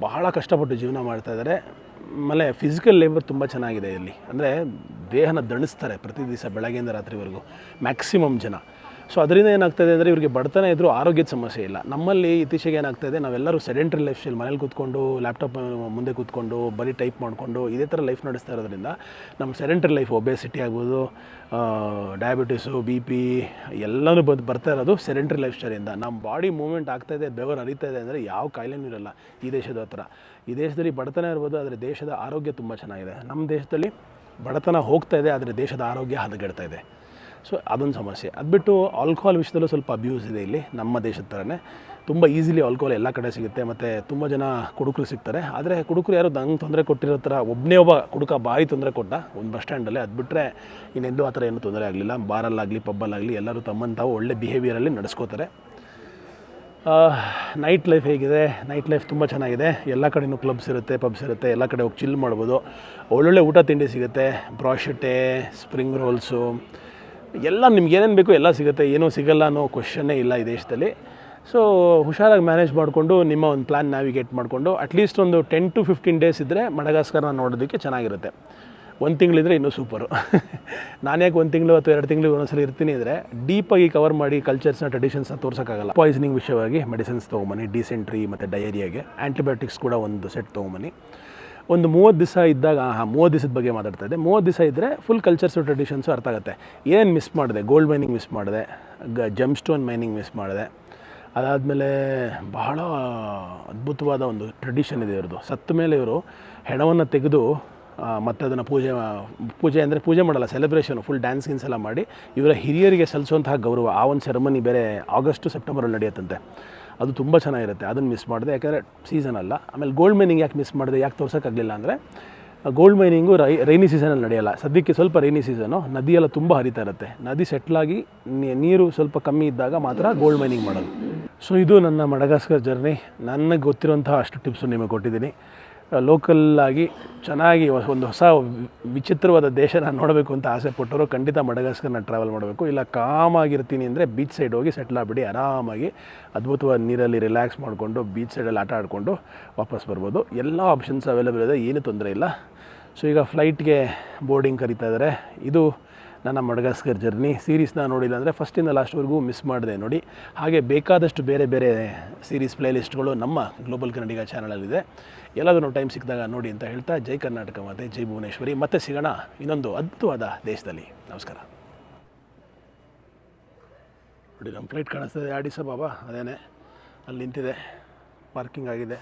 [SPEAKER 2] ಬಹಳ ಕಷ್ಟಪಟ್ಟು ಜೀವನ ಮಾಡ್ತಾಯಿದ್ದಾರೆ. ಆಮೇಲೆ ಫಿಸಿಕಲ್ ಲೇಬರ್ ತುಂಬ ಚೆನ್ನಾಗಿದೆ ಇಲ್ಲಿ. ಅಂದರೆ ದೇಹನ ದಣಿಸ್ತಾರೆ ಪ್ರತಿ ದಿವಸ ಬೆಳಗ್ಗೆಯಿಂದ ರಾತ್ರಿವರೆಗೂ ಮ್ಯಾಕ್ಸಿಮಮ್ ಜನ. ಸೊ ಅದರಿಂದ ಏನಾಗ್ತಾಯಿದೆ ಅಂದರೆ ಇವರಿಗೆ ಬಡತನ ಇದ್ದರೂ ಆರೋಗ್ಯದ ಸಮಸ್ಯೆ ಇಲ್ಲ. ನಮ್ಮಲ್ಲಿ ಇತ್ತೀಚೆಗೆ ಏನಾಗ್ತಾಯಿದೆ, ನಾವೆಲ್ಲರೂ ಸೆಡೆಂಟ್ರಿ ಲೈಫ್ ಸ್ಟೈಲ್, ಮನೇಲಿ ಕೂತ್ಕೊಂಡು ಲ್ಯಾಪ್ಟಾಪ್ ಮುಂದೆ ಕೂತ್ಕೊಂಡು ಬರೀ ಟೈಪ್ ಮಾಡಿಕೊಂಡು ಇದೇ ಥರ ಲೈಫ್ ನಡೆಸ್ತಾ ಇರೋದ್ರಿಂದ ನಮ್ಮ ಸೆಡೆಂಟ್ರಿ ಲೈಫ್, ಒಬೆಸಿಟಿ ಆಗ್ಬೋದು, ಡಯಾಬಿಟಿಸು, BP ಎಲ್ಲನೂ ಬರ್ತಾ ಇರೋದು ಸೆಡೆಂಟ್ರಿ ಲೈಫ್ ಸ್ಟೈಲಿಂದ. ನಮ್ಮ ಬಾಡಿ ಮೂವ್ಮೆಂಟ್ ಆಗ್ತಾಯಿದೆ, ಬೆವರು ಹರಿತಾ ಇದೆ ಅಂದರೆ ಯಾವ ಕಾಯಿಲೆನೂ ಇರೋಲ್ಲ ಈ ದೇಶದ ಹತ್ರ. ಈ ದೇಶದಲ್ಲಿ ಬಡತನ ಇರ್ಬೋದು, ಆದರೆ ದೇಶದ ಆರೋಗ್ಯ ತುಂಬ ಚೆನ್ನಾಗಿದೆ. ನಮ್ಮ ದೇಶದಲ್ಲಿ ಬಡತನ ಹೋಗ್ತಾ ಇದೆ, ಆದರೆ ದೇಶದ ಆರೋಗ್ಯ ಹದಗೆಡ್ತಾ ಇದೆ. ಸೊ ಅದೊಂದು ಸಮಸ್ಯೆ. ಅದು ಬಿಟ್ಟು ಆಲ್ಕೋಹಾಲ್ ವಿಷಯದಲ್ಲೂ ಸ್ವಲ್ಪ ಅಬ್ಯೂಸ್ ಇದೆ ಇಲ್ಲಿ, ನಮ್ಮ ದೇಶದ ಥರನೇ. ತುಂಬ ಈಸಿಲಿ ಆಲ್ಕೋಹಾಲ್ ಎಲ್ಲ ಕಡೆ ಸಿಗುತ್ತೆ, ಮತ್ತು ತುಂಬ ಜನ ಕುಡುಕರು ಸಿಗ್ತಾರೆ. ಆದರೆ ಕುಡುಕರು ಯಾರು ನಂಗೆ ತೊಂದರೆ ಕೊಟ್ಟಿರೋ ಥರ ಒಬ್ಬ ಕುಡುಕ ಭಾರಿ ತೊಂದರೆ ಕೊಟ್ಟ ಒಂದು ಬಸ್ ಸ್ಟ್ಯಾಂಡಲ್ಲೇ. ಅದು ಬಿಟ್ಟರೆ ಇನ್ನೆಂದೂ ಆ ಥರ ಏನೂ ತೊಂದರೆ ಆಗಲಿಲ್ಲ. ಬಾರಲ್ಲಾಗಲಿ ಪಬ್ಬಲ್ಲಾಗಲಿ ಎಲ್ಲರೂ ತಮ್ಮನ್ನು ತಾವು ಒಳ್ಳೆ ಬಿಹೇವಿಯರಲ್ಲಿ ನಡೆಸ್ಕೋತಾರೆ. ನೈಟ್ ಲೈಫ್ ಹೇಗಿದೆ? ನೈಟ್ ಲೈಫ್ ತುಂಬ ಚೆನ್ನಾಗಿದೆ. ಎಲ್ಲ ಕಡೆಯೂ ಕ್ಲಬ್ಸ್ ಇರುತ್ತೆ, ಪಬ್ಸ್ ಇರುತ್ತೆ, ಎಲ್ಲ ಕಡೆ ಹೋಗಿ ಚಿಲ್ ಮಾಡ್ಬೋದು. ಒಳ್ಳೊಳ್ಳೆ ಊಟ ತಿಂಡಿ ಸಿಗುತ್ತೆ. ಬ್ರಾಶೆಟೆ, ಸ್ಪ್ರಿಂಗ್ ರೋಲ್ಸು, ಎಲ್ಲ ನಿಮ್ಗೆ ಏನೇನು ಬೇಕು ಎಲ್ಲ ಸಿಗುತ್ತೆ. ಏನೂ ಸಿಗಲ್ಲ ಅನ್ನೋ ಕ್ವಶನ್ನೇ ಇಲ್ಲ ಈ ದೇಶದಲ್ಲಿ. ಸೊ ಹುಷಾರಾಗಿ ಮ್ಯಾನೇಜ್ ಮಾಡಿಕೊಂಡು ನಿಮ್ಮ ಒಂದು ಪ್ಲ್ಯಾನ್ ನ್ಯಾವಿಗೇಟ್ ಮಾಡಿಕೊಂಡು ಅಟ್ಲೀಸ್ಟ್ ಒಂದು 10 to 15 ಡೇಸ್ ಇದ್ದರೆ ಮಡಗಾಸ್ಕರ್ನ ನೋಡೋದಕ್ಕೆ ಚೆನ್ನಾಗಿರುತ್ತೆ. 1 ತಿಂಗಳಿದ್ರೆ ಇನ್ನೂ ಸೂಪರು. ನಾನು ಯಾಕೆ 1 ತಿಂಗಳು ಅಥವಾ 2 ತಿಂಗಳು ಒಂದೊಂದ್ಸಲ ಇರ್ತೀನಿ ಅಂದರೆ ಡೀಪಾಗಿ ಕವರ್ ಮಾಡಿ ಕಲ್ಚರ್ಸ್ನ, ಟ್ರೆಡಿಷನ್ಸ್ನ ತೋರ್ಸೋಕ್ಕಾಗಲ್ಲ. ಪಾಯ್ಸನಿಂಗ್ ವಿಷಯವಾಗಿ ಮೆಡಿಸಿನ್ಸ್ ತೊಗೊಂಬನ್ನಿ, ಡಿಸೆಂಟ್ರಿ ಮತ್ತು ಡಯರಿಯಾಗೆ ಆ್ಯಂಟಿಬಯೋಟಿಕ್ಸ್ ಕೂಡ ಒಂದು ಸೆಟ್ ತೊಗೊಂಬನ್ನಿ. ಒಂದು 30 ದಿವಸ ಇದ್ದಾಗ 30 ದಿವಸದ ಬಗ್ಗೆ ಮಾತಾಡ್ತಾ ಇದ್ದೆ. 30 ದಿವಸ ಇದ್ದರೆ ಫುಲ್ ಕಲ್ಚರ್ಸು, ಟ್ರೆಡಿಷನ್ಸು ಅರ್ಥ ಆಗುತ್ತೆ. ಏನೇನು ಮಿಸ್ ಮಾಡಿದೆ? ಗೋಲ್ಡ್ ಮೈನಿಂಗ್ ಮಿಸ್ ಮಾಡಿದೆ, ಜಮ್ ಸ್ಟೋನ್ ಮೈನಿಂಗ್ ಮಿಸ್ ಮಾಡಿದೆ. ಅದಾದಮೇಲೆ ಬಹಳ ಅದ್ಭುತವಾದ ಒಂದು ಟ್ರೆಡಿಷನ್ ಇದೆ ಇವ್ರದ್ದು. ಸತ್ತ ಮೇಲೆ ಇವರು ಹೆಣವನ್ನು ತೆಗೆದು ಮತ್ತು ಅದನ್ನು ಪೂಜೆ ಅಂದರೆ ಪೂಜೆ ಮಾಡಲ್ಲ, ಸೆಲೆಬ್ರೇಷನು, ಫುಲ್ ಡ್ಯಾನ್ಸ್ ಗಿನ್ಸ್ ಎಲ್ಲ ಮಾಡಿ ಇವರ ಹಿರಿಯರಿಗೆ ಸಲ್ಲಿಸುವಂತಹ ಗೌರವ. ಆ ಒಂದು ಸೆರೆಮನಿ ಬೇರೆ ಆಗಸ್ಟ್ ಸೆಪ್ಟೆಂಬರಲ್ಲಿ ನಡೆಯುತ್ತಂತೆ. ಅದು ತುಂಬ ಚೆನ್ನಾಗಿರುತ್ತೆ. ಅದನ್ನು ಮಿಸ್ ಮಾಡಿದೆ, ಯಾಕೆಂದರೆ ಸೀಸನ್ ಅಲ್ಲ. ಆಮೇಲೆ ಗೋಲ್ಡ್ ಮೈನಿಂಗ್ ಯಾಕೆ ಮಿಸ್ ಮಾಡಿದೆ, ಯಾಕೆ ತೋರ್ಸೋಕ್ಕಾಗಲಿಲ್ಲ ಅಂದರೆ ಗೋಲ್ಡ್ ಮೈನಿಂಗು ರೈನಿ ಸೀಸನಲ್ಲಿ ನಡೆಯಲ್ಲ. ಸದ್ಯಕ್ಕೆ ಸ್ವಲ್ಪ ರೈನಿ ಸೀಸನು, ನದಿಯೆಲ್ಲ ತುಂಬ ಹರಿತಾ ಇರುತ್ತೆ. ನದಿ ಸೆಟ್ಲಾಗಿ ನೀರು ಸ್ವಲ್ಪ ಕಮ್ಮಿ ಇದ್ದಾಗ ಮಾತ್ರ ಗೋಲ್ಡ್ ಮೈನಿಂಗ್ ಮಾಡೋದು. ಸೊ ಇದು ನನ್ನ ಮಡಗಾಸ್ಕರ್ ಜರ್ನಿ. ನನಗೆ ಗೊತ್ತಿರೋಂಥ ಅಷ್ಟು ಟಿಪ್ಸು ನಿಮಗೆ ಕೊಟ್ಟಿದ್ದೀನಿ. ಲೋಕಲ್ಲಾಗಿ ಚೆನ್ನಾಗಿ ಒಂದು ಹೊಸ ವಿಚಿತ್ರವಾದ ದೇಶನ ನೋಡಬೇಕು ಅಂತ ಆಸೆ ಪಟ್ಟವರು ಖಂಡಿತ ಮಡಗಾಸ್ಕರ್ನ ಟ್ರಾವೆಲ್ ಮಾಡಬೇಕು. ಇಲ್ಲ ಕಾಮಾಗಿರ್ತೀನಿ ಅಂದರೆ ಬೀಚ್ ಸೈಡ್ ಹೋಗಿ ಸೆಟ್ಲ್ ಆಗಿಬಿಡಿ, ಆರಾಮಾಗಿ ಅದ್ಭುತವಾದ ನೀರಲ್ಲಿ ರಿಲ್ಯಾಕ್ಸ್ ಮಾಡಿಕೊಂಡು ಬೀಚ್ ಸೈಡಲ್ಲಿ ಆಟ ಆಡಿಕೊಂಡು ವಾಪಸ್ ಬರ್ಬೋದು. ಎಲ್ಲ ಆಪ್ಷನ್ಸ್ ಅವೈಲೇಬಲ್ ಇದೆ, ಏನೂ ತೊಂದರೆ ಇಲ್ಲ. ಸೊ ಈಗ ಫ್ಲೈಟ್ಗೆ ಬೋರ್ಡಿಂಗ್ ಕರೀತಾ ಇದ್ದಾರೆ. ಇದು ನನ್ನ ಮಡಗಾಸ್ಕರ್ ಜರ್ನಿ. ಸೀರೀಸ್ನ ನೋಡಿಲ್ಲ ಅಂದರೆ ಫಸ್ಟಿಂದ ಲಾಸ್ಟ್ವರೆಗೂ ಮಿಸ್ ಮಾಡಿದೆ ನೋಡಿ. ಹಾಗೆ ಬೇಕಾದಷ್ಟು ಬೇರೆ ಬೇರೆ ಸೀರೀಸ್ ಪ್ಲೇಲಿಸ್ಟ್ಗಳು ನಮ್ಮ ಗ್ಲೋಬಲ್ ಕನ್ನಡಿಗ ಚಾನಲಲ್ಲಿದೆ. ಎಲ್ಲಾದರೂ ಟೈಮ್ ಸಿಕ್ಕಿದಾಗ ನೋಡಿ ಅಂತ ಹೇಳ್ತಾ, ಜೈ ಕರ್ನಾಟಕ ಮಾತೆ, ಜೈ ಭುವನೇಶ್ವರಿ. ಮತ್ತೆ ಸಿಗೋಣ ಇನ್ನೊಂದು ಅದ್ಭುತವಾದ ದೇಶದಲ್ಲಿ. ನಮಸ್ಕಾರ. ನೋಡಿ ನಮ್ಮ ಫ್ಲೈಟ್ ಕಾಣಿಸ್ತದೆ, ಆಡಿಸ್ ಅಬಾಬಾ ಅದೇನೆ ಅಲ್ಲಿ ನಿಂತಿದೆ, ಪಾರ್ಕಿಂಗ್ ಆಗಿದೆ.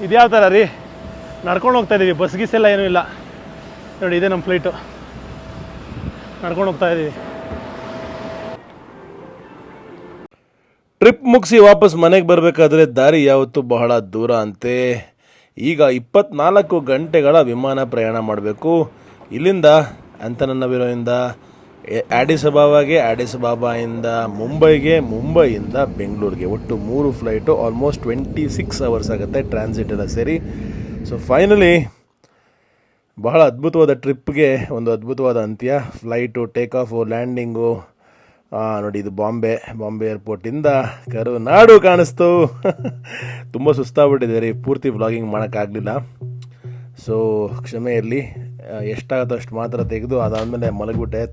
[SPEAKER 2] ಇದ್ಯಾವ ಥರ ರೀ, ನಡ್ಕೊಂಡು ಹೋಗ್ತಾ ಇದ್ದೀವಿ, ಬಸ್ ಗೀಸ್ ಎಲ್ಲ ಏನೂ ಇಲ್ಲ. ನೋಡಿ ಇದೆ ನಮ್ಮ ಫ್ಲೈಟು, ನಡ್ಕೊಂಡು ಹೋಗ್ತಾ ಇದ್ದೀವಿ.
[SPEAKER 1] ಟ್ರಿಪ್ ಮುಗಿಸಿ ವಾಪಸ್ ಮನೆಗೆ ಬರಬೇಕಾದ್ರೆ ದಾರಿ ಯಾವತ್ತೂ ಬಹಳ ದೂರ ಅಂತೆ. ಈಗ 24 ಗಂಟೆಗಳ ವಿಮಾನ ಪ್ರಯಾಣ ಮಾಡಬೇಕು. ಇಲ್ಲಿಂದ ಆಂತನನ್ನವಿರೋಯಿಂದ ಆಡಿಸ್ ಅಬಾಬಾಗೆ, ಆಡಿಸ್ ಅಬಾಬಾಯಿಂದ ಮುಂಬೈಗೆ, ಮುಂಬೈಯಿಂದ ಬೆಂಗಳೂರಿಗೆ, ಒಟ್ಟು 3 ಫ್ಲೈಟು. ಆಲ್ಮೋಸ್ಟ್ 26 ಅವರ್ಸ್ ಆಗುತ್ತೆ ಟ್ರಾನ್ಸಿಟ್ ಎಲ್ಲ ಸೇರಿ. ಸೊ ಫೈನಲಿ ಬಹಳ ಅದ್ಭುತವಾದ ಟ್ರಿಪ್ಗೆ ಒಂದು ಅದ್ಭುತವಾದ ಅಂತ್ಯ. Flight, take off, landing. ನೋಡಿ ಇದು ಬಾಂಬೆ ಏರ್ಪೋರ್ಟಿಂದ ಕರುನಾಡು ಕಾಣಿಸ್ತು. ತುಂಬ ಸುಸ್ತಾಗ್ಬಿಟ್ಟಿದೆ ರೀ, ಪೂರ್ತಿ ವ್ಲಾಗಿಂಗ್ ಮಾಡೋಕ್ಕಾಗಲಿಲ್ಲ. ಸೊ ಕ್ಷಮೆ ಇರಲಿ. ಎಷ್ಟಾಗುತ್ತೋ ಅಷ್ಟು ಮಾತ್ರ ತೆಗೆದು ಅದಾದಮೇಲೆ ಮಲಗಿಬಿಟ್ಟೆ.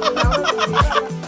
[SPEAKER 3] ನಾವು